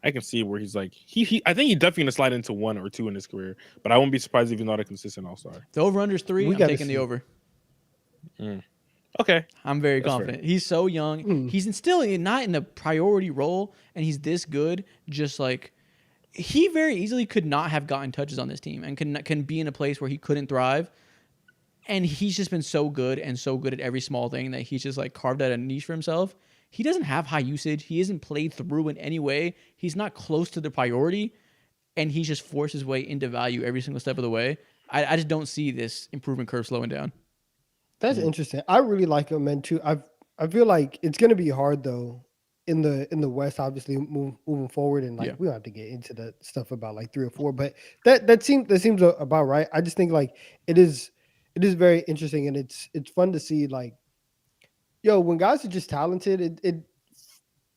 I can see where he's like he I think he's definitely gonna slide into one or two in his career. But I won't be surprised if he's not a consistent all star. the over/under's 3. We I'm got to taking the see. over. Okay, I'm very that's fair. confident. He's so young. Mm. He's still not in the priority role, and he's this good. Just like he very easily could not have gotten touches on this team, and can be in a place where he couldn't thrive. And he's just been so good and so good at every small thing that he's just like carved out a niche for himself. He doesn't have high usage. He isn't played through in any way. He's not close to the priority, and he's just forced his way into value every single step of the way. I just don't see this improvement curve slowing down. That's interesting. I really like him, man. Too. I feel like it's gonna be hard though in the West. Obviously, moving forward, and like Yeah. we don't have to get into the stuff about like 3 or 4, but that seems about right. I just think like it is very interesting, and it's fun to see like yo when guys are just talented. It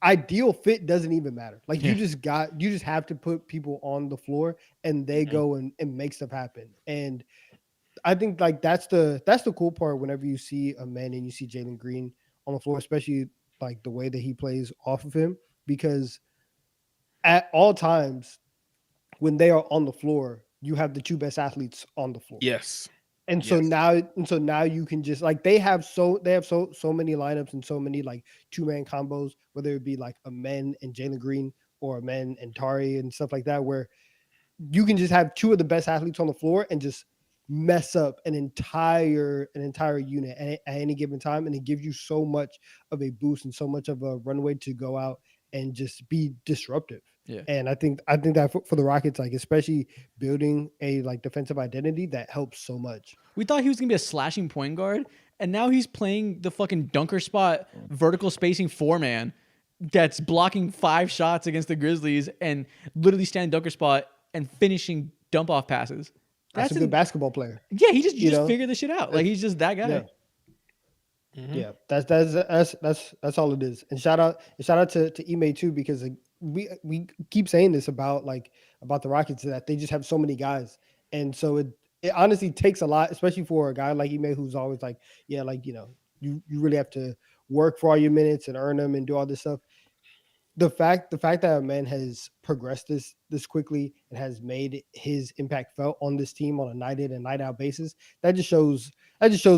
ideal fit doesn't even matter. Like Yeah. you just have to put people on the floor, and they Mhm. go and make stuff happen. And I think like that's the cool part whenever you see a man and you see Jalen Green on the floor, especially like the way that he plays off of him, because at all times when they are on the floor, you have the two best athletes on the floor. Yes, And so yes. now you can just like they have so many lineups and so many like two-man combos, whether it be like a men and Jalen Green or a men and Tari and stuff like that, where you can just have two of the best athletes on the floor and just mess up an entire unit at any given time, and it gives you so much of a boost and so much of a runway to go out and just be disruptive. Yeah. And I think that for the Rockets, like especially building a like defensive identity, that helps so much. We thought he was gonna be a slashing point guard, and now he's playing the fucking dunker spot, vertical spacing 4-man that's blocking 5 shots against the Grizzlies and literally standing dunker spot and finishing dump off passes. That's a good basketball player. Yeah, he just you know? figured this shit out. Like he's just that guy. Yeah. Mhm. Yeah, that's all it is. And shout out to Ime too, because like, we keep saying this about the Rockets, that they just have so many guys, and so it honestly takes a lot, especially for a guy like Ime who's always like, yeah, like you really have to work for all your minutes and earn them and do all this stuff. The fact that a man has progressed this quickly and has made his impact felt on this team on a night in and night out basis, that just shows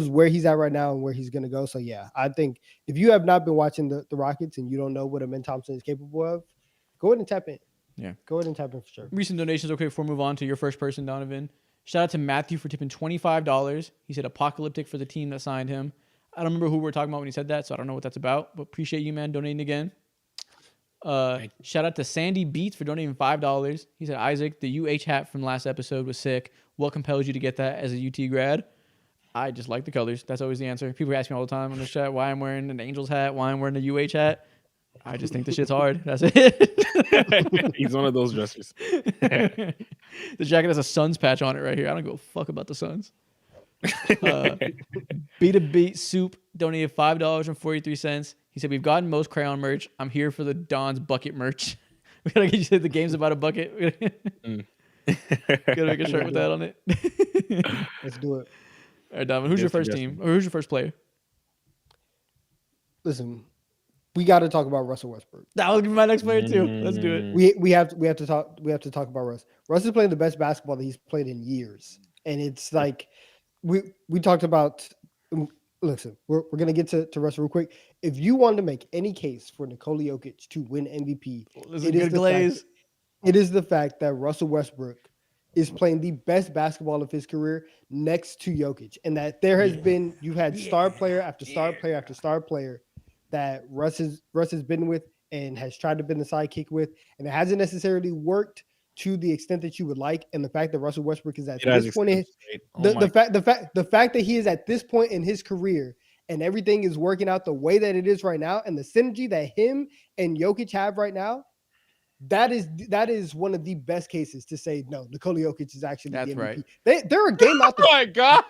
where he's at right now and where he's gonna go. So yeah, I think if you have not been watching the Rockets and you don't know what Amen Thompson is capable of, go ahead and tap in. Yeah. Go ahead and tap in for sure. Recent donations. Okay, before we move on to your first person, Donovan. Shout out to Matthew for tipping $25. He said apocalyptic for the team that signed him. I don't remember who we were talking about when he said that, so I don't know what that's about. But appreciate you, man, donating again. Shout out to Sandy Beats for donating $5. He said, Isaac, the UH hat from last episode was sick. What compels you to get that as a UT grad? I just like the colors. That's always the answer. People ask me all the time on the chat why I'm wearing an Angels hat, why I'm wearing a UH hat. I just think the shit's hard. That's it. He's one of those dressers. The jacket has a Suns patch on it right here. I don't give a fuck about the Suns. Beat a Beat Soup donated $5.43. He said, we've gotten most crayon merch. I'm here for the Don's bucket merch. We gotta get you the game's about a bucket. Gotta make a shirt with that on it. Let's do it. All right, Donovan, who's your first team? Or who's your first player? Listen, we got to talk about Russell Westbrook. That was my next player too. Let's do it. We have to talk about Russ. Russ is playing the best basketball that he's played in years, and it's like we talked about. Listen, we're gonna get to Russ real quick. If you wanted to make any case for Nikola Jokic to win MVP, it is the fact that Russell Westbrook is playing the best basketball of his career next to Jokic, and that there has been you've had star player after star player after star player that Russ has been with and has tried to be the sidekick with, and it hasn't necessarily worked to the extent that you would like. And the fact that Russell Westbrook is at this point, the fact that he is at this point in his career and everything is working out the way that it is right now, and the synergy that him and Jokic have right now, that is one of the best cases to say no. Nikola Jokic is actually the MVP. Right. They're a game out. Oh my god!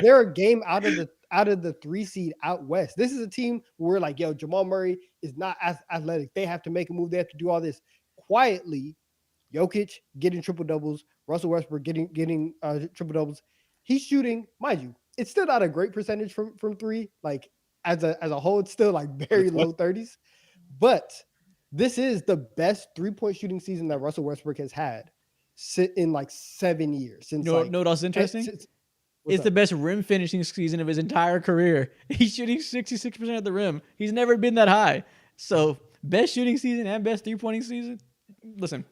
They're a game out of the 3 seed out west. This is a team where we're like, yo, Jamal Murray is not as athletic. They have to make a move. They have to do all this quietly. Jokic getting triple doubles. Russell Westbrook getting triple doubles. He's shooting, mind you, it's still not a great percentage from 3. Like as a whole, it's still like very low 30s. But this is the best 3-point shooting season that Russell Westbrook has had in like 7 years. Since know what else is interesting? It's the best rim finishing season of his entire career. He's shooting 66% at the rim. He's never been that high. So best shooting season and best 3-pointing season. Listen,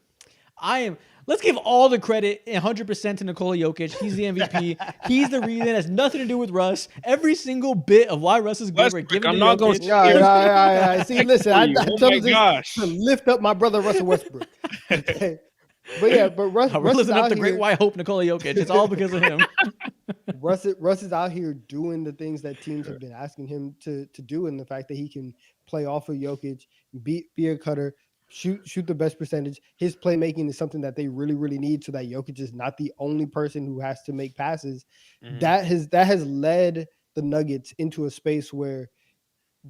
let's give all the credit 100% to Nikola Jokic. He's the MVP. He's the reason. It has nothing to do with Russ. Every single bit of why Russ is good. We're giving I'm not going to see, listen, I told this to lift up my brother Russell Westbrook. Okay. But Russ we're listening up to Great White Hope Nikola Jokic. It's all because of him. Russ is out here doing the things that teams have been asking him to do, and the fact that he can play off of Jokic, be a cutter, shoot the best percentage. His playmaking is something that they really, really need, so that Jokic is not the only person who has to make passes. Mm-hmm. That has led the Nuggets into a space where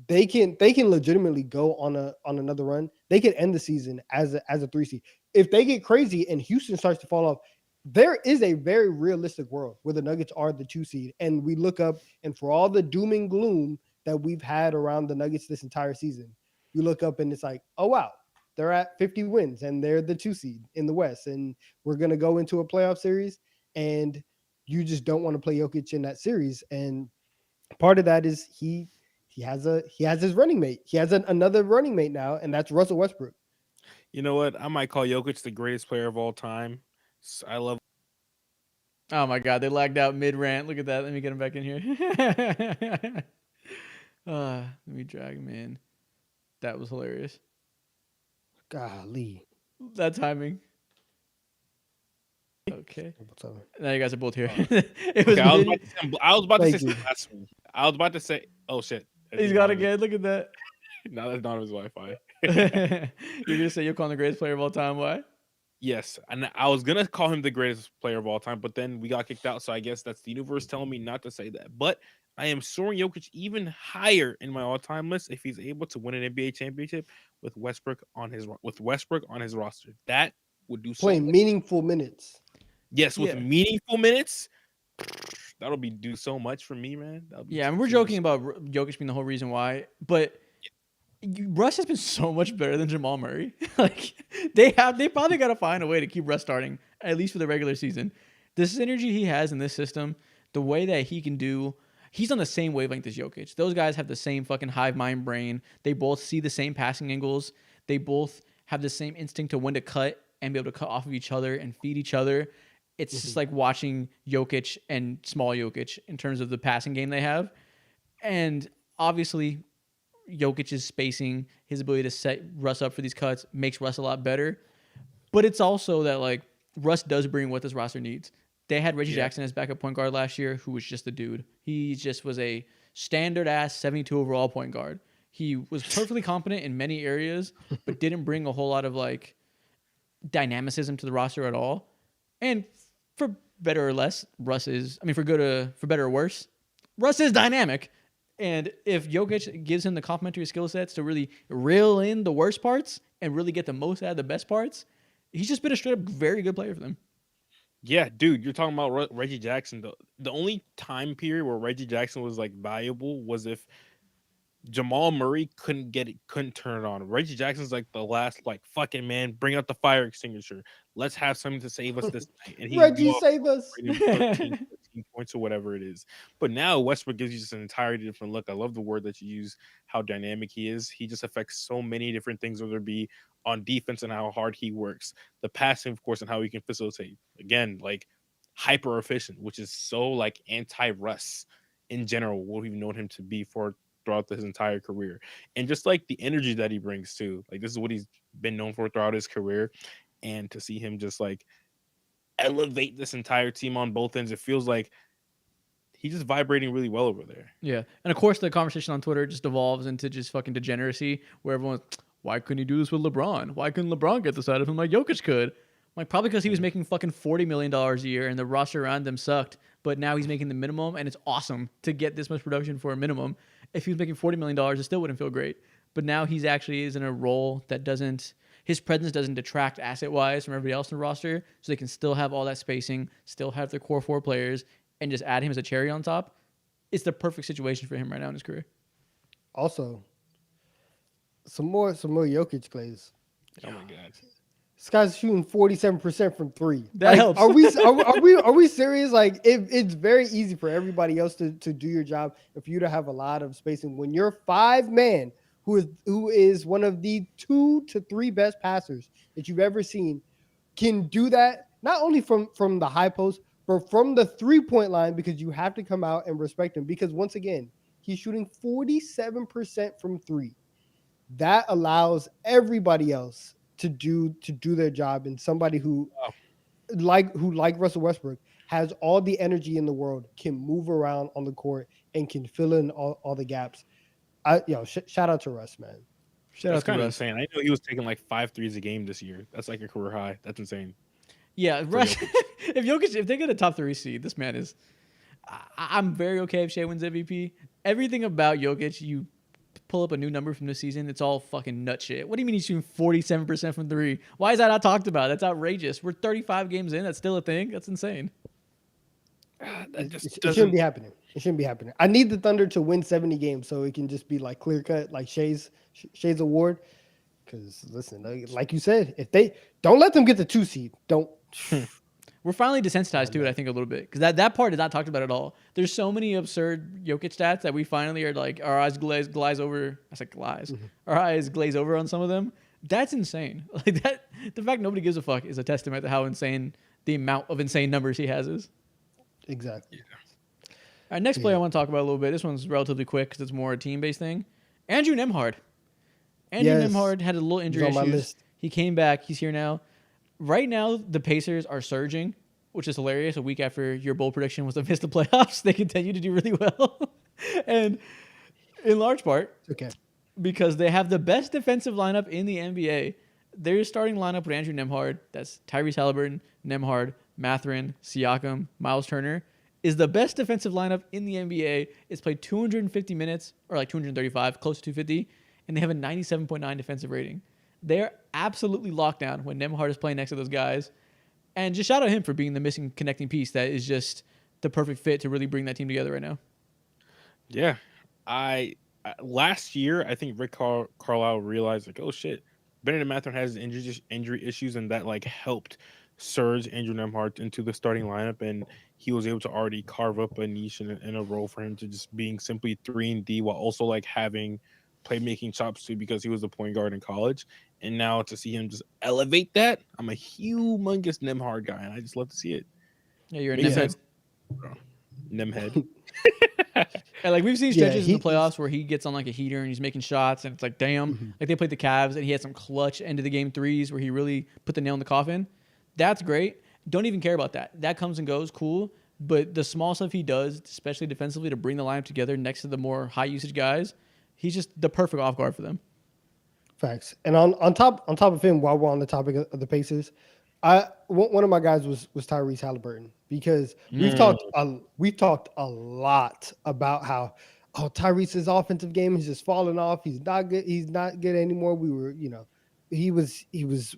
they can legitimately go on another run. They can end the season as a 3 seed. If they get crazy and Houston starts to fall off, there is a very realistic world where the Nuggets are the 2 seed. And we look up, and for all the doom and gloom that we've had around the Nuggets this entire season, you look up and it's like, oh wow, they're at 50 wins and they're the 2 seed in the West. And we're going to go into a playoff series, and you just don't want to play Jokic in that series. And part of that is he has his running mate. He has another running mate now, and that's Russell Westbrook. You know what? I might call Jokic the greatest player of all time. I love. Oh my God, they lagged out mid rant. Look at that. Let me get him back in here. Let me drag him in. That was hilarious. Golly, that timing. Okay. Now you guys are both here. It was. Okay, I was about to say blasphemy. I was about to say, oh shit. He's got it again. Look at that. No, that's not his Wi-Fi. You're gonna say you'll call him the greatest player of all time? Why? Yes, and I was gonna call him the greatest player of all time, but then we got kicked out, so I guess that's the universe telling me not to say that. But I am soaring Jokic even higher in my all-time list if he's able to win an NBA championship with Westbrook on his roster. That would do playing meaningful minutes. Yes, with meaningful minutes. That'll be do so much for me, man. That'll be Yeah, I mean, we're too much. joking about Jokic being the whole reason why, but Russ has been so much better than Jamal Murray. Like they probably got to find a way to keep Russ starting at least for the regular season. The synergy he has in this system, the way that he can do, he's on the same wavelength as Jokic. Those guys have the same fucking hive mind brain. They both see the same passing angles. They both have the same instinct to when to cut and be able to cut off of each other and feed each other. It's just like watching Jokic and small Jokic in terms of the passing game they have. And obviously, Jokic's spacing, his ability to set Russ up for these cuts makes Russ a lot better. But it's also that like Russ does bring what this roster needs. They had Reggie Jackson as backup point guard last year, who was just a dude. He just was a standard ass 72 overall point guard. He was perfectly competent in many areas, but didn't bring a whole lot of like dynamicism to the roster at all. And for better or less, Russ is. I mean, for better or worse, Russ is dynamic. And if Jokic gives him the complementary skill sets to really reel in the worst parts and really get the most out of the best parts, he's just been a straight up very good player for them. Yeah, dude, you're talking about Reggie Jackson. The only time period where Reggie Jackson was like valuable was if Jamal Murray couldn't turn it on. Reggie Jackson's like the last, like, fucking man, bring out the fire extinguisher. Let's have something to save us this night. And Reggie, save us. 13 points or whatever it is. But now Westbrook gives you just an entirely different look. I love the word that you use, how dynamic he is. He just affects so many different things, whether it be on defense and how hard he works, the passing, of course, and how he can facilitate. Again, like hyper efficient, which is so like anti-Russ in general, what we've known him to be for throughout his entire career. And just like the energy that he brings too. Like this is what he's been known for throughout his career. And to see him just like elevate this entire team on both ends, it feels like he's just vibrating really well over there. Yeah. And of course, the conversation on Twitter just evolves into just fucking degeneracy where everyone's, why couldn't he do this with LeBron? Why couldn't LeBron get this out of him like Jokic could? Like, probably because he was making fucking $40 million a year and the roster around them sucked. But now he's making the minimum, and it's awesome to get this much production for a minimum. If he was making $40 million, it still wouldn't feel great. But now he's actually is in a role that doesn't, his presence doesn't detract asset-wise from everybody else in the roster, so they can still have all that spacing, still have their core four players, and just add him as a cherry on top. It's the perfect situation for him right now in his career. Also, some more Jokic plays. Oh my god. This guy's shooting 47% from three. That helps. Are we serious? Like, it's very easy for everybody else to do your job if you to have a lot of spacing. When you're 5-man, who is one of the 2 to 3 best passers that you've ever seen, can do that not only from the high post, but from the 3-point line, because you have to come out and respect him. Because once again, he's shooting 47% from three. That allows everybody else to do their job, and somebody who like Russell Westbrook has all the energy in the world, can move around on the court and can fill in all the gaps. Shout out to Russ, man. That's kind of insane. I know he was taking like 5 threes a game this year. That's like a career high. That's insane. Yeah, Russ. If they get a top 3 seed, this man is. I'm very okay if Shea wins MVP. Everything about Jokic, you pull up a new number from this season, it's all fucking nut shit. What do you mean he's shooting 47% from three? Why is that not talked about? That's outrageous. We're 35 games in. That's still a thing. That's insane. It shouldn't be happening. It shouldn't be happening. I need the Thunder to win 70 games so it can just be like clear cut, like Shea's award. Because listen, like you said, if they don't let them get the 2 seed, don't. We're finally desensitized to it, I think, a little bit. Because that part is not talked about at all. There's so many absurd Jokic stats that we finally are like, our eyes glaze over. I said glaze. Mm-hmm. Our eyes glaze over on some of them. That's insane. Like that. The fact nobody gives a fuck is a testament to how insane the amount of insane numbers he has is. Exactly. All right, next player I want to talk about a little bit. This one's relatively quick because it's more a team-based thing. Andrew Nembhard. Nembhard had a little injury issues. He came back. He's here now. Right now, the Pacers are surging, which is hilarious. A week after your bold prediction was to miss the playoffs, they continue to do really well. And in large part, because they have the best defensive lineup in the NBA. Their starting lineup with Andrew Nembhard, that's Tyrese Halliburton, Nembhard, Mathurin, Siakam, Miles Turner, is the best defensive lineup in the NBA. It's played 250 minutes, or like 235, close to 250, and they have a 97.9 defensive rating. They're absolutely locked down when Nembhard is playing next to those guys. And just shout out him for being the missing connecting piece that is just the perfect fit to really bring that team together right now. Yeah, last year I think Rick Carlisle realized like, oh shit, Bennett Matherin has injury issues, and that like helped surge Andrew Nemhart into the starting lineup, and he was able to already carve up a niche in a role for him to just being simply 3-and-D while also like having playmaking chops too, because he was the point guard in college. And now to see him just elevate that, I'm a humongous Nemhard guy, and I just love to see it. Yeah, you're a Makes Nemhead. sense. Nemhead. And like we've seen Yeah, stretches in the he's- playoffs where he gets on like a heater and he's making shots, and it's like, damn. Mhm. Like they played the Cavs and he had some clutch end of the game threes where he really put the nail in the coffin. That's great. Don't even care about that. That comes and goes, cool. But the small stuff he does, especially defensively, to bring the lineup together next to the more high usage guys, he's just the perfect off guard for them. Facts. And on top of him, while we're on the topic of the Pacers, one of my guys was Tyrese Halliburton, because we've talked a lot about how Tyrese's offensive game is just falling off. He's not good. He's not good anymore. We were, he was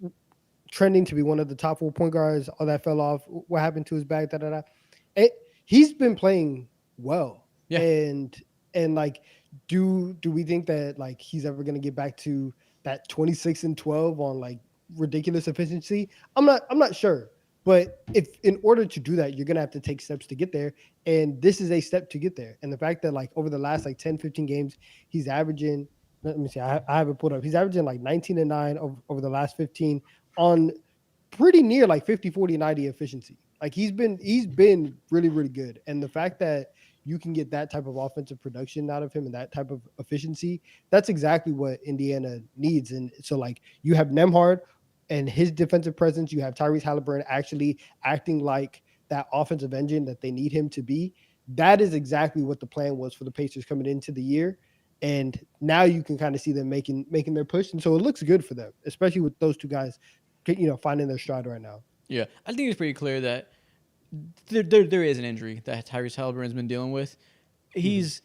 trending to be one of the top 4 point guards. All that fell off. What happened to his back? He's been playing well. Yeah. And like, do we think that like he's ever going to get back to that 26-12 on like ridiculous efficiency? I'm not sure. But if in order to do that, you're going to have to take steps to get there. And this is a step to get there. And the fact that like over the last like 10, 15 games, he's averaging, let me see, I have it pulled up. He's averaging like 19-9 over the last 15 on pretty near like 50, 40, 90 efficiency. Like he's been really, really good. And the fact that you can get that type of offensive production out of him and that type of efficiency, that's exactly what Indiana needs. And so like you have Nemhard and his defensive presence, you have Tyrese Halliburton actually acting like that offensive engine that they need him to be. That is exactly what the plan was for the Pacers coming into the year. And now you can kind of see them making their push. And so it looks good for them, especially with those two guys, finding their stride right now. Yeah, I think it's pretty clear that there is an injury that Tyrese Halliburton's been dealing with. He's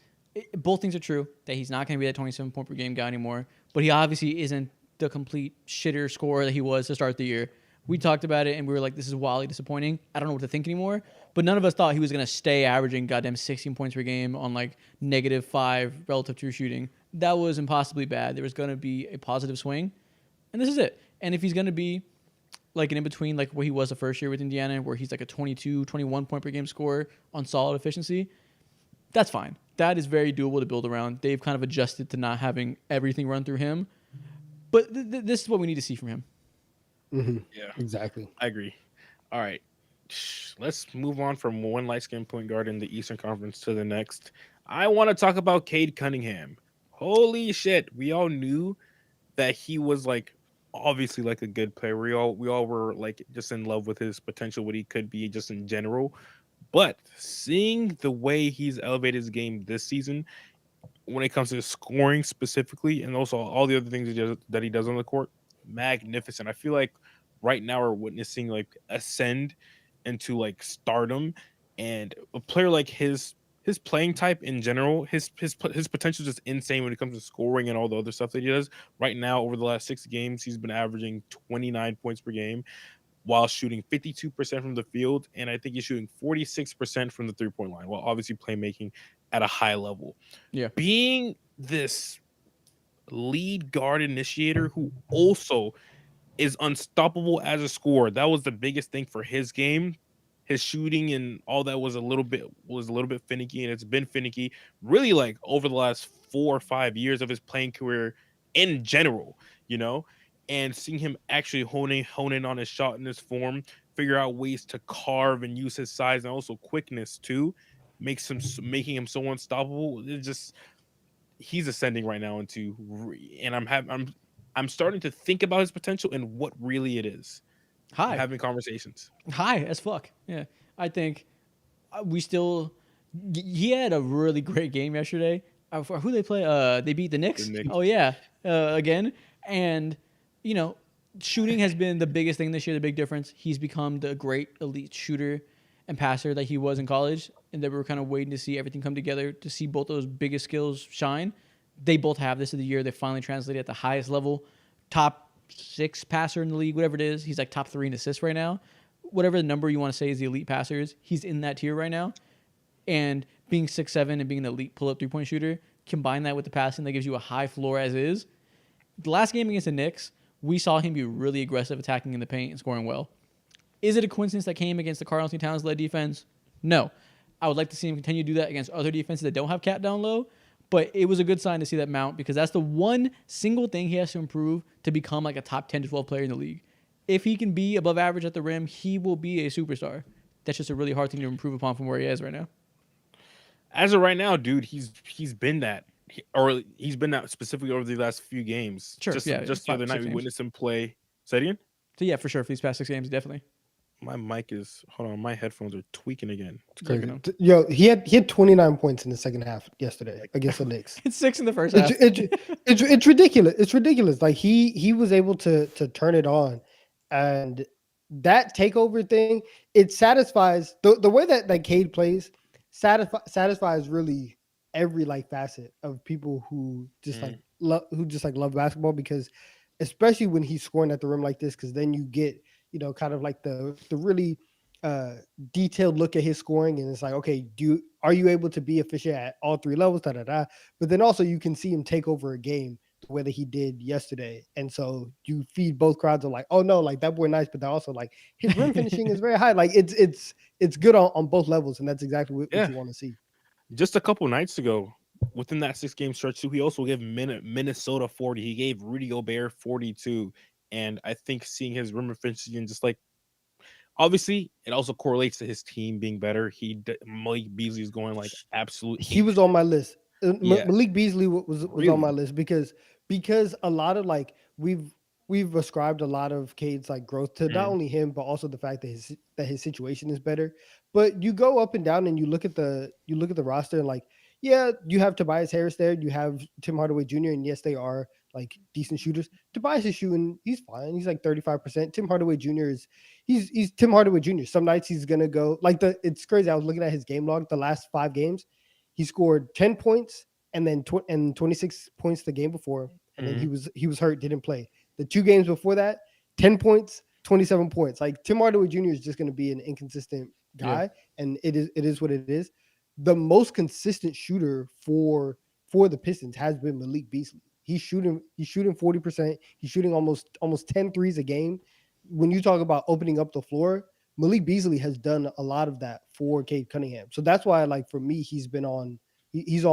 both things are true, that he's not going to be that 27 point per game guy anymore, but he obviously isn't the complete shitter scorer that he was to start the year. We talked about it and we were like, this is wildly disappointing. I don't know what to think anymore. But none of us thought he was going to stay averaging goddamn 16 points per game on like -5 relative to shooting. That was impossibly bad. There was going to be a positive swing, and this is it. And if he's going to be like an in-between, like where he was the first year with Indiana, where he's like a 22, 21 point per game scorer on solid efficiency, that's fine. That is very doable to build around. They've kind of adjusted to not having everything run through him. But this is what we need to see from him. Mm-hmm. Yeah, Exactly. I agree. All right, let's move on from one light-skinned point guard in the Eastern Conference to the next. I want to talk about Cade Cunningham. Holy shit, we all knew that he was like obviously like a good player. We all were like just in love with his potential, what he could be just in general. But seeing the way he's elevated his game this season, when it comes to scoring specifically, and also all the other things that he does on the court, magnificent. I feel like right now we're witnessing like ascend into like stardom, and a player like his playing type in general, his potential is just insane when it comes to scoring and all the other stuff that he does. Right now, over the last 6 games, he's been averaging 29 points per game while shooting 52% from the field, and I think he's shooting 46% from the 3-point line, while obviously playmaking at a high level. Yeah. Being this lead guard initiator who also is unstoppable as a scorer, that was the biggest thing for his game. His shooting and all that was a little bit finicky, and it's been finicky really like over the last 4 or 5 years of his playing career in general, and seeing him actually hone in on his shot and his form, figure out ways to carve and use his size and also quickness too, making him so unstoppable. It's just, he's ascending right now and I'm starting to think about his potential and what really it is. High. I'm having conversations. High as fuck. Yeah. I think he had a really great game yesterday. Who they play? They beat the Knicks. Oh yeah. Again. And shooting has been the biggest thing this year, the big difference. He's become the great elite shooter and passer that he was in college, and that we were kind of waiting to see everything come together to see both those biggest skills shine. They both have this of the year. They finally translated at the highest level. Top 6 passer in the league, whatever it is. He's like top 3 in assists right now. Whatever the number you want to say is the elite passers, he's in that tier right now. and being 6'7" and being an elite pull-up three-point shooter, combine that with the passing that gives you a high floor as is. The last game against the Knicks, we saw him be really aggressive, attacking in the paint and scoring well. Is it a coincidence that came against the Karl-Anthony Towns-led defense? No. I would like to see him continue to do that against other defenses that don't have Cat down low, but it was a good sign to see that mount because that's the one single thing he has to improve to become like a top 10 to 12 player in the league. If he can be above average at the rim, he will be a superstar. That's just a really hard thing to improve upon from where he is right now. As of right now, dude, he's been that. He's been that specifically over the last few games. Sure, Just yeah, just the other 5, night 6 we games. witnessed him play. Say it again? So yeah, for sure, for these past 6 games, definitely. My mic is hold on, my headphones are tweaking again. It's Yeah, crazy. no. Yo, he had 29 points in the second half yesterday against the Knicks. It's 6 in the first half. It's ridiculous. It's ridiculous. Like he was able to turn it on, and that takeover thing, it satisfies the way that Cade plays satisfies really every like facet of people who just like love basketball, because especially when he's scoring at the rim like this, because then you get kind of like the really detailed look at his scoring, and it's like, okay, are you able to be efficient at all three levels? But then also you can see him take over a game the way that he did yesterday, and so you feed both crowds of like, oh no, like that boy nice, but they're also like his rim finishing is very high. Like it's good on both levels, and that's exactly what you want to see. Just a couple nights ago, within that 6-game stretch too, he also gave Minnesota 40. He gave Rudy Gobert 42. And I think seeing his rim efficiency and just like, obviously, it also correlates to his team being better. Malik Beasley is going like absolute. He was on my list. Yeah. Malik Beasley was Really? on my list because a lot of like we've ascribed a lot of Cade's like growth to not only him but also the fact that his situation is better. But you go up and down and you look at the roster and like, yeah, you have Tobias Harris there, you have Tim Hardaway Jr., and yes, they are like decent shooters. Tobias is shooting, he's fine. He's like 35%. Tim Hardaway Jr. he's Tim Hardaway Jr. Some nights he's gonna go like it's crazy. I was looking at his game log the last 5 games. He scored 10 points and then 26 points the game before, and then he was hurt, didn't play. The 2 games before that, 10 points, 27 points. Like Tim Hardaway Jr. is just gonna be an inconsistent guy, and it is what it is. The most consistent shooter for the Pistons has been Malik Beasley. He's shooting 40%. He's shooting almost 10 threes a game. When you talk about opening up the floor, Malik Beasley has done a lot of that for Cade Cunningham. So that's why, like, for me, he's on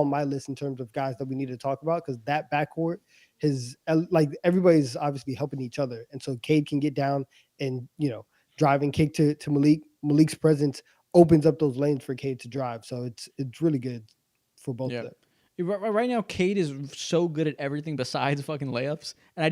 my list in terms of guys that we need to talk about, because that backcourt is like everybody's obviously helping each other. And so Cade can get down and, drive and kick to Malik. Malik's presence opens up those lanes for Cade to drive. So it's really good for both of them. Right now, Cade is so good at everything besides fucking layups, and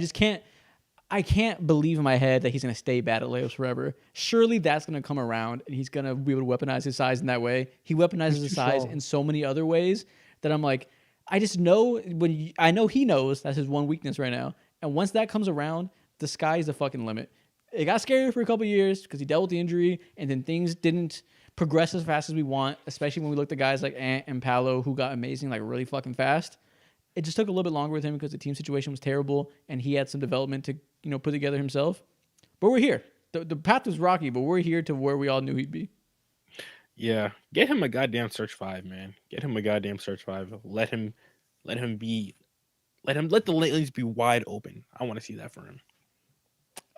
I can't believe in my head that he's gonna stay bad at layups forever. Surely that's gonna come around, and he's gonna be able to weaponize his size in that way. He weaponizes his size in so many other ways that I'm like, I just know I know he knows that's his one weakness right now, and once that comes around, the sky's the fucking limit. It got scary for a couple of years because he dealt with the injury, and then things didn't progress as fast as we want, especially when we looked at guys like Ant and Paolo who got amazing like really fucking fast. It just took a little bit longer with him because the team situation was terrible and he had some development to put together himself. But we're here. The path was rocky, but we're here to where we all knew he'd be. Yeah, get him a goddamn search 5, man. Get him a goddamn search 5. Let the lanes be wide open. I want to see that for him.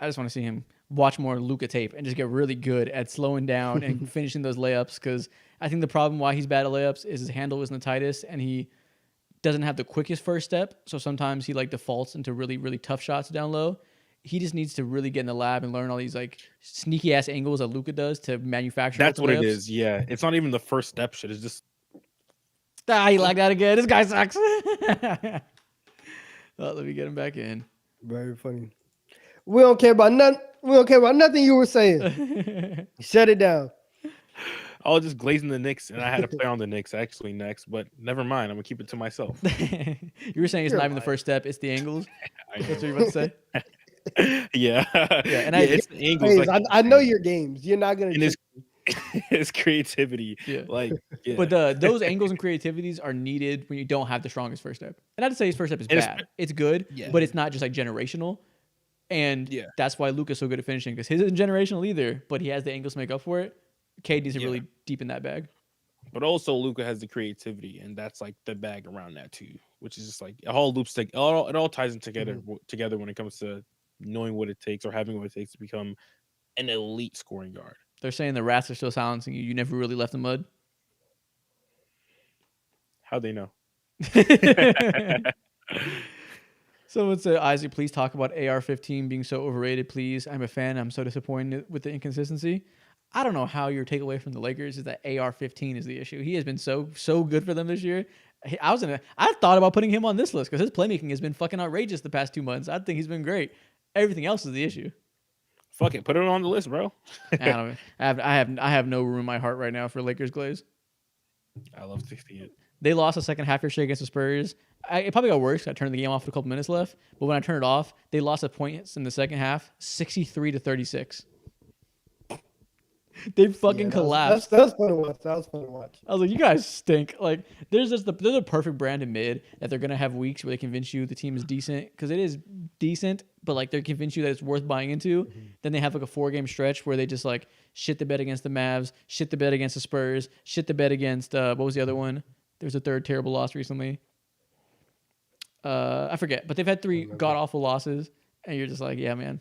I just want to see him watch more Luka tape and just get really good at slowing down and finishing those layups, because I think the problem why he's bad at layups is his handle isn't the tightest and he doesn't have the quickest first step. So sometimes he like defaults into really, really tough shots down low. He just needs to really get in the lab and learn all these like sneaky ass angles that Luka does to manufacture. That's what layups. it is. Yeah, it's not even the first step shit. It's just you like that again? This guy sucks. Well, let me get him back in. Very funny. We don't care about nothing. We don't care about nothing you were saying. Shut it down. I was just glazing the Knicks, and I had to play on the Knicks actually next, but never mind. I'm gonna keep it to myself. You were saying it's not even the first step; it's the angles. That's what you're about to say. Yeah, and it's the angles. Hey, I know your games. You're not gonna. His creativity, But those angles and creativities are needed when you don't have the strongest first step. And not to say his first step is bad; it's good, but it's not just like generational. And that's why Luka's so good at finishing, because his isn't generational either, but he has the angles to make up for it. Cade needs to really deepen that bag. But also Luca has the creativity, and that's like the bag around that too, which is just like it all loops like it all ties in together Mhm. together when it comes to knowing what it takes or having what it takes to become an elite scoring guard. They're saying the rats are still silencing you. You never really left the mud. How they know? Someone said, Isaac, please talk about AR-15 being so overrated, please. I'm a fan. I'm so disappointed with the inconsistency. I don't know how your takeaway from the Lakers is that AR-15 is the issue. He has been so good for them this year. I thought about putting him on this list because his playmaking has been fucking outrageous the past 2 months. I think he's been great. Everything else is the issue. Fuck it, put it on the list, bro. I don't. I have no room in my heart right now for Lakers Glaze. I love to see it. They lost the second half yesterday against the Spurs. It probably got worse. I turned the game off with a couple minutes left. But when I turned it off, they lost a point in the second half, 63-36. They fucking Yeah, collapsed. that was fun to watch. That was fun to watch. I was like, you guys stink. Like, there's a perfect brand of mid that they're gonna have weeks where they convince you the team is decent because it is decent, but like they convince you that it's worth buying into. Then they have like a 4-game stretch where they just like shit the bed against the Mavs, shit the bed against the Spurs, shit the bed against what was the other one? There was a third terrible loss recently. I forget, but they've had 3 god awful losses, and you're just like, yeah, man,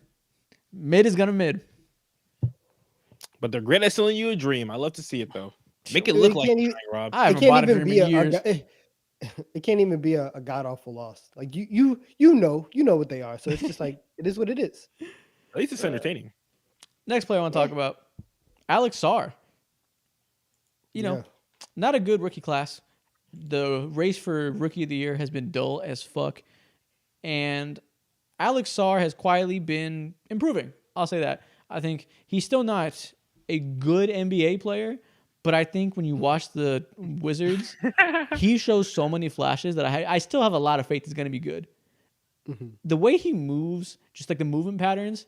mid is gonna mid. But they're great at selling you a dream. I love to see it though. Make it look like can't you're even- trying, Rob. I It haven't bought can't a even dream be in years. it can't even be a god awful loss. Like you know what they are. So it's just like it is what it is. At least it's entertaining. Next player I want to talk about, Alex Sarr. You know, Yeah. not a good rookie class. The race for rookie of the year has been dull as fuck. And Alex Sarr has quietly been improving. I'll say that. I think he's still not a good NBA player, but I think when you watch the Wizards, he shows so many flashes that I still have a lot of faith he's going to be good. The way he moves, just like the movement patterns,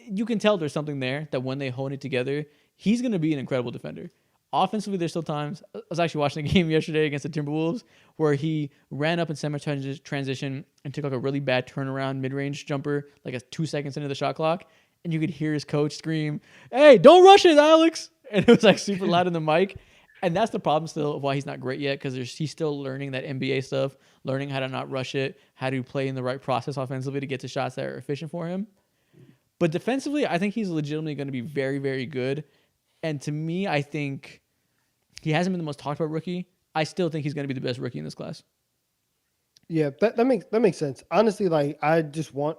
you can tell there's something there that when they hone it together, he's going to be an incredible defender. Offensively, there's still times. I was actually watching a game yesterday against the Timberwolves where he ran up in semi-transition and took like a really bad turnaround mid-range jumper, like a 2 seconds into the shot clock, and you could hear his coach scream, "Hey, don't rush it, Alex!" And it was like super loud in the mic. And that's the problem still of why he's not great yet, because he's still learning that NBA stuff, learning how to not rush it, how to play in the right process offensively to get to shots that are efficient for him. But defensively, I think he's legitimately going to be very, very good. And to me, I think he hasn't been the most talked about rookie. I still think he's going to be the best rookie in this class. Yeah, that makes sense. Honestly, like I just want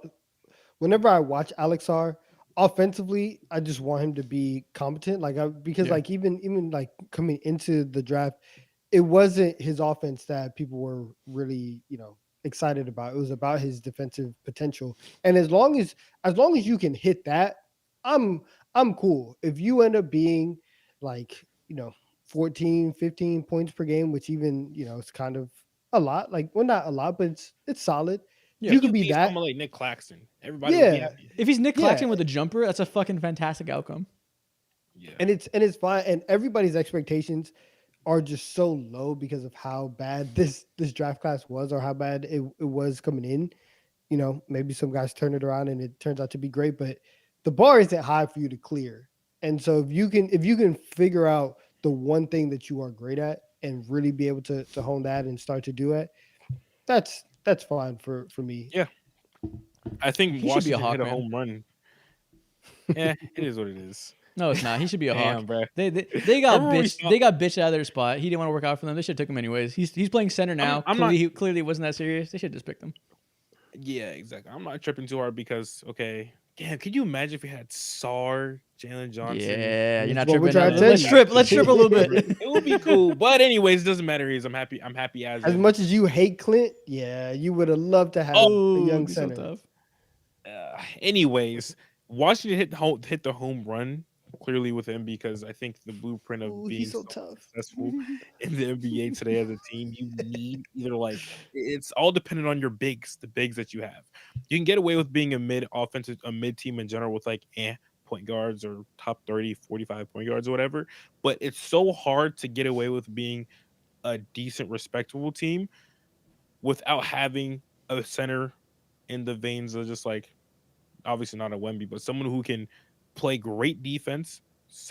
whenever I watch Alex Sarr offensively, I just want him to be competent. Because Yeah. like even like coming into the draft, it wasn't his offense that people were really, excited about. It was about his defensive potential. And as long as you can hit that, I'm cool. If you end up being like, 14, 15 points per game, which even, it's kind of a lot. Like, well, not a lot, but it's solid. Yeah. You could be that. someone like Nick Claxton. Everybody would be Yeah. happy. If he's Nick Yeah. Claxton with a jumper, that's a fucking fantastic outcome. Yeah. And it's fine. And everybody's expectations are just so low because of how bad this draft class was, or how bad it was coming in. Maybe some guys turn it around and it turns out to be great, but the bar isn't high for you to clear. And so if you can figure out the one thing that you are great at and really be able to hone that and start to do it, that's fine for me. Yeah. I think He should be a Washington Hawk, hit a man. home run. Yeah, it is what it is. No, it's not. He should be a Damn, Hawk. bro. They Remember we saw- got bitched out of their spot. He didn't want to work out for them. They should have took him anyways. He's playing center now. I'm not- Clearly it wasn't that serious. They should have just picked him. Yeah, exactly. I'm not tripping too hard because damn, could you imagine if we had Sarr, Jalen Johnson? Yeah, you're not What we're tripping. trying to tell Let's you. trip. Let's trip a little bit. It would be cool. But anyways, it doesn't matter. I'm happy as As is. much as you hate Clint, yeah, you would have loved to have Oh, a young it'd be so center. tough. Anyways, Washington hit the home run clearly with him because I think the blueprint of Ooh, being he's so so tough. successful in the NBA today as a team, you need either like it's all dependent on your bigs, the bigs that you have. You can get away with being a mid team in general with like point guards or top 30, 45 point guards or whatever, but it's so hard to get away with being a decent, respectable team without having a center in the veins of just like obviously not a Wemby, but someone who can play great defense,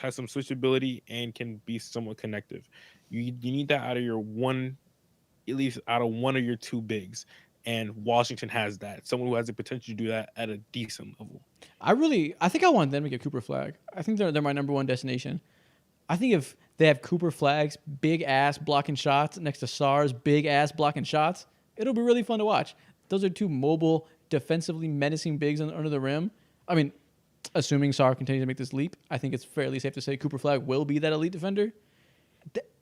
has some switchability and can be somewhat connective. You need that out of your one, at least out of one of your two bigs. And Washington has that. Someone who has the potential to do that at a decent level. I think I want them to get Cooper Flag. I think they're my number one destination. I think if they have Cooper Flag's big ass blocking shots next to Sarr's big ass blocking shots, it'll be really fun to watch. Those are two mobile, defensively menacing bigs under the rim. I mean, assuming Sarr continues to make this leap, I think it's fairly safe to say Cooper Flag will be that elite defender.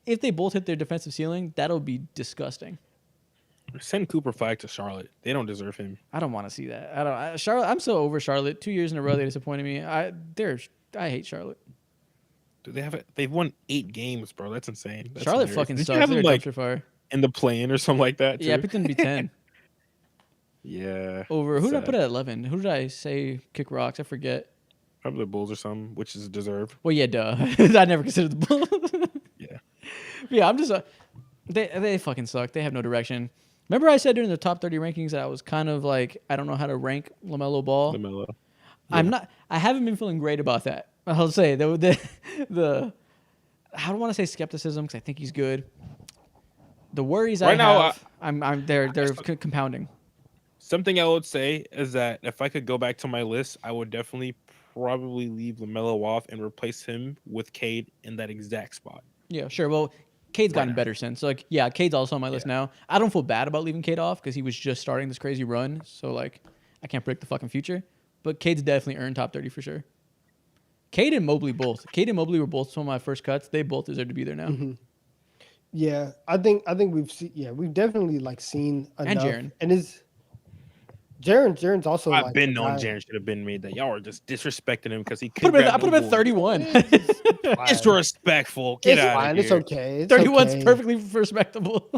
If they both hit their defensive ceiling, that'll be disgusting. Send Cooper Flag to Charlotte. They don't deserve him. I don't want to see that. Charlotte. I'm so over Charlotte. 2 years in a row they disappointed me. I hate Charlotte. Dude, they've won 8 games, bro. That's insane. That's Charlotte hilarious. fucking Did sucks. you have They're them, like dumpster fire. in the play-in or something like that? Too? Yeah, I picked them to be 10. Yeah. Over who did I sad. put at 11? Who did I say kick rocks? I forget. Probably the Bulls or something, which is deserved. Well, yeah, duh. I never considered the Bulls. Yeah. Yeah, I'm just they fucking suck. They have no direction. Remember I said during the top 30 rankings that I was kind of like I don't know how to rank LaMelo Ball. LaMelo. I'm not. I haven't been feeling great about that. I'll say the I don't want to say skepticism because I think he's good. The worries Right I now, have, they're compounding. Something I would say is that if I could go back to my list, I would definitely probably leave LaMelo off and replace him with Cade in that exact spot. Yeah, sure. Well, Cade's gotten now. better since. Like, yeah, Cade's also on my list now. I don't feel bad about leaving Cade off because he was just starting this crazy run. So, like, I can't predict the fucking future. But Cade's definitely earned top 30 for sure. Cade and Mobley both. Cade and Mobley were both some of my first cuts. They both deserve to be there now. Mm-hmm. Yeah, I think we've definitely like seen enough. And Jaren. And is Jaren's also I've like been a knowing guy- Jaren should have been made that. Y'all are just disrespecting him because he I could put him at 31. Disrespectful. Get It's out fine. of It's here. okay. It's 31's okay. perfectly respectable.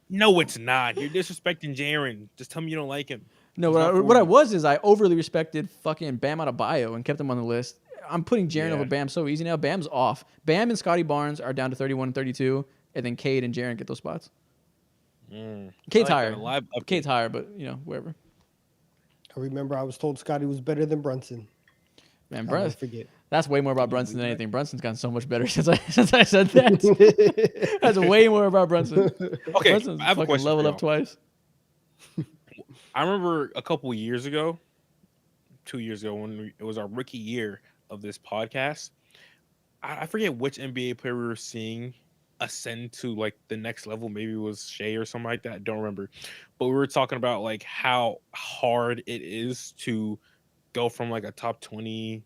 No, it's not. You're disrespecting Jaren. Just tell me you don't like him. No, He's not what I 40. was is I overly respected fucking Bam Adebayo and kept him on the list. I'm putting Jaren Yeah. over Bam so easy now. Bam's off. Bam and Scotty Barnes are down to 31 and 32, and then Cade and Jaren get those spots. Cade's higher. Cade's higher, but wherever. I remember I was told Scotty was better than Brunson. Man, I'll never Brunson, forget. that's way more about Brunson than anything. Brunson's gotten so much better since I said that. That's way more about Brunson. Okay, Brunson's I have a fucking question. leveled for up y'all. twice. I remember a couple years ago, 2 years ago, when it was our rookie year of this podcast. I forget which NBA player we were seeing ascend to like the next level. Maybe it was Shea or something like that. I don't remember. But we were talking about like how hard it is to go from like a top 20,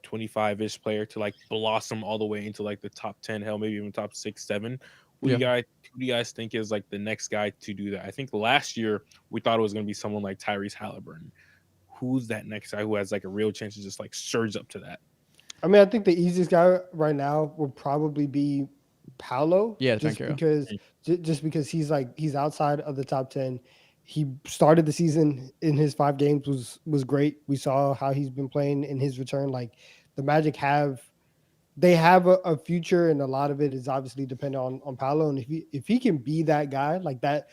25-ish player to like blossom all the way into like the top 10, hell, maybe even top 6, 7. Who do you guys think is like the next guy to do that? I think last year we thought it was going to be someone like Tyrese Halliburton. Who's that next guy who has like a real chance to just like surge up to that? I mean, I think the easiest guy right now would probably be Paolo. Yeah, just Banchero. because he's outside of the top 10. He started the season in his 5 games was great. We saw how he's been playing in his return. Like the Magic have a future, and a lot of it is obviously dependent on Paolo. And if he can be that guy, like that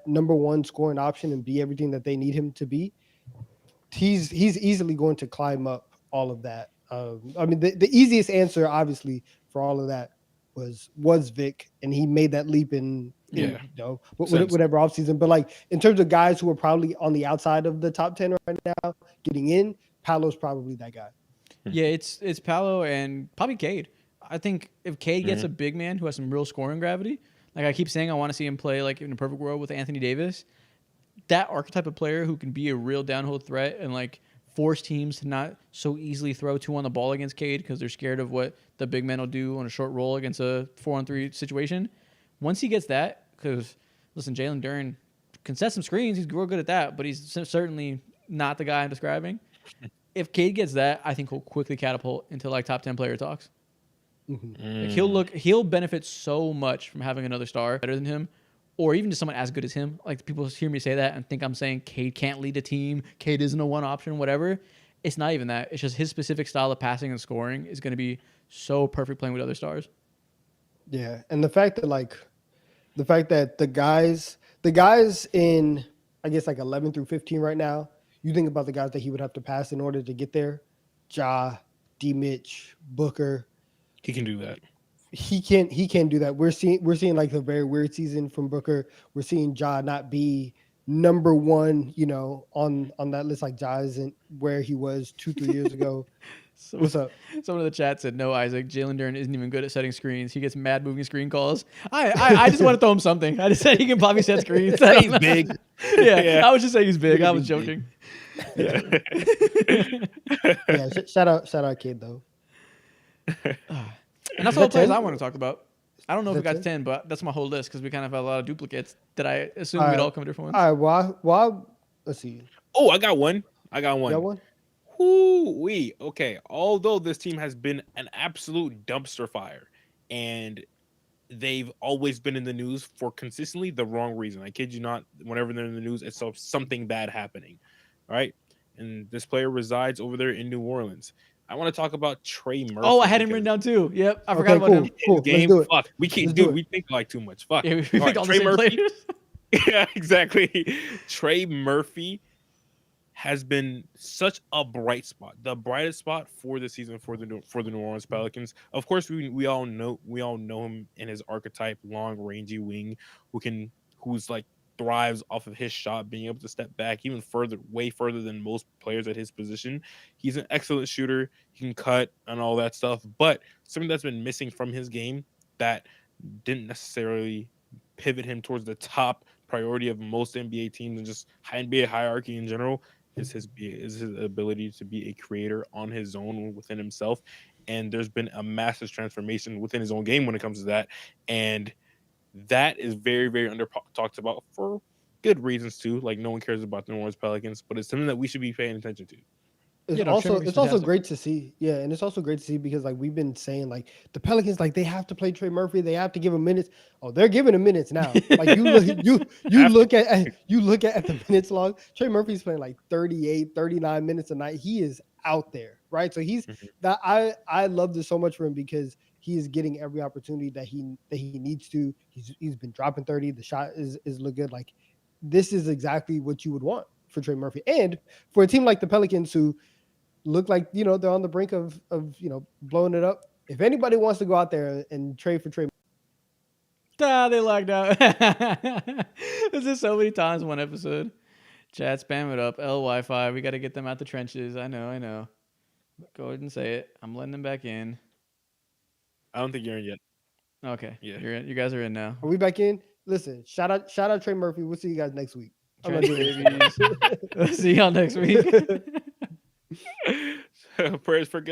number one scoring option and be everything that they need him to be, he's easily going to climb up all of that. I mean, the easiest answer, obviously, for all of that was Vic, and he made that leap in whatever offseason. But like in terms of guys who are probably on the outside of the top 10 right now, getting in, Paolo's probably that guy. Yeah, it's Paolo and probably Cade. I think if Cade gets a big man who has some real scoring gravity, like I keep saying, I want to see him play like in a perfect world with Anthony Davis. That archetype of player who can be a real downhill threat and like force teams to not so easily throw 2 on the ball against Cade because they're scared of what the big man will do on a short roll against a 4-on-3 situation. Once he gets that, because listen, Jalen Duren can set some screens. He's real good at that, but he's certainly not the guy I'm describing. If Cade gets that, I think he'll quickly catapult into like top 10 player talks. Like he'll benefit so much from having another star better than him, or even just someone as good as him. Like people hear me say that and think I'm saying Cade can't lead a team. Cade isn't a one option, whatever. It's not even that. It's just his specific style of passing and scoring is going to be so perfect playing with other stars. Yeah, and the fact that the guys in I guess like 11 through 15 right now, you think about the guys that he would have to pass in order to get there: Ja, D. Mitch, Booker. He can do that. He can do that. We're seeing like the very weird season from Booker. We're seeing Ja not be number one, on that list. Like Ja isn't where he was 2-3 years ago. So, What's up? someone in the chat said, "No, Isaac. Jalen Duren isn't even good at setting screens. He gets mad moving screen calls." I just want to throw him something. I just said he can probably set screens. I don't He's know. big. Yeah, Yeah. I was just saying he's big. I was He's joking. Yeah. Yeah, shout out Kid though. And that's Is all the that players 10? I want to talk about. I don't know if Is we got that 10, but that's my whole list because we kind of have a lot of duplicates that I assume All we'd right. all come different ones. All right, let's see. Oh, I got one. You got one? Whoo-wee. Okay. Although this team has been an absolute dumpster fire and they've always been in the news for consistently the wrong reason. I kid you not. Whenever they're in the news, it's something bad happening. All right. And this player resides over there in New Orleans. I want to talk about Trey Murphy. Oh, I had him written down too. Yep, I forgot about cool. him. Cool. Game, Let's do it. fuck. We can't Let's do it. we think like too much. Fuck. Yeah, we All picked right, all the Trey same Murphy. players. Yeah, exactly. Trey Murphy has been such a bright spot, the brightest spot for the season for the New Orleans Pelicans. Of course, we all know him in his archetype, long, rangy wing, who's like thrives off of his shot, being able to step back even further, way further than most players at his position. He's an excellent shooter. He can cut and all that stuff, but something that's been missing from his game that didn't necessarily pivot him towards the top priority of most NBA teams and just NBA hierarchy in general is his ability to be a creator on his own within himself. And there's been a massive transformation within his own game when it comes to that. And that is very, very under talked about for good reasons too. Like no one cares about the New Orleans Pelicans, but it's something that we should be paying attention to. It's Yeah, no, Trey Murphy's it's also fantastic. great to see. Yeah, and it's also great to see because like we've been saying like the Pelicans like they have to play Trey Murphy, they have to give him minutes. Oh, they're giving him minutes now. Like you look at the minutes log. Trey Murphy's playing like 38, 39 minutes a night. He is out there, right? So he's that I love this so much for him because he is getting every opportunity that he needs to. He's been dropping 30. The shot is look good. Like this is exactly what you would want for Trey Murphy. And for a team like the Pelicans who look like they're on the brink of blowing it up. If anybody wants to go out there and trade for Trey, They lagged out. This is so many times in one episode. Chat, spam it up. L Wi-Fi. We got to get them out the trenches. I know. Go ahead and say it. I'm letting them back in. I don't think you're in yet. Okay. Yeah. You're in. You guys are in now. are we back in? Listen, shout out Trey Murphy. We'll see you guys next week. I'm not Trench doing babies. See y'all next week. Prayers for good.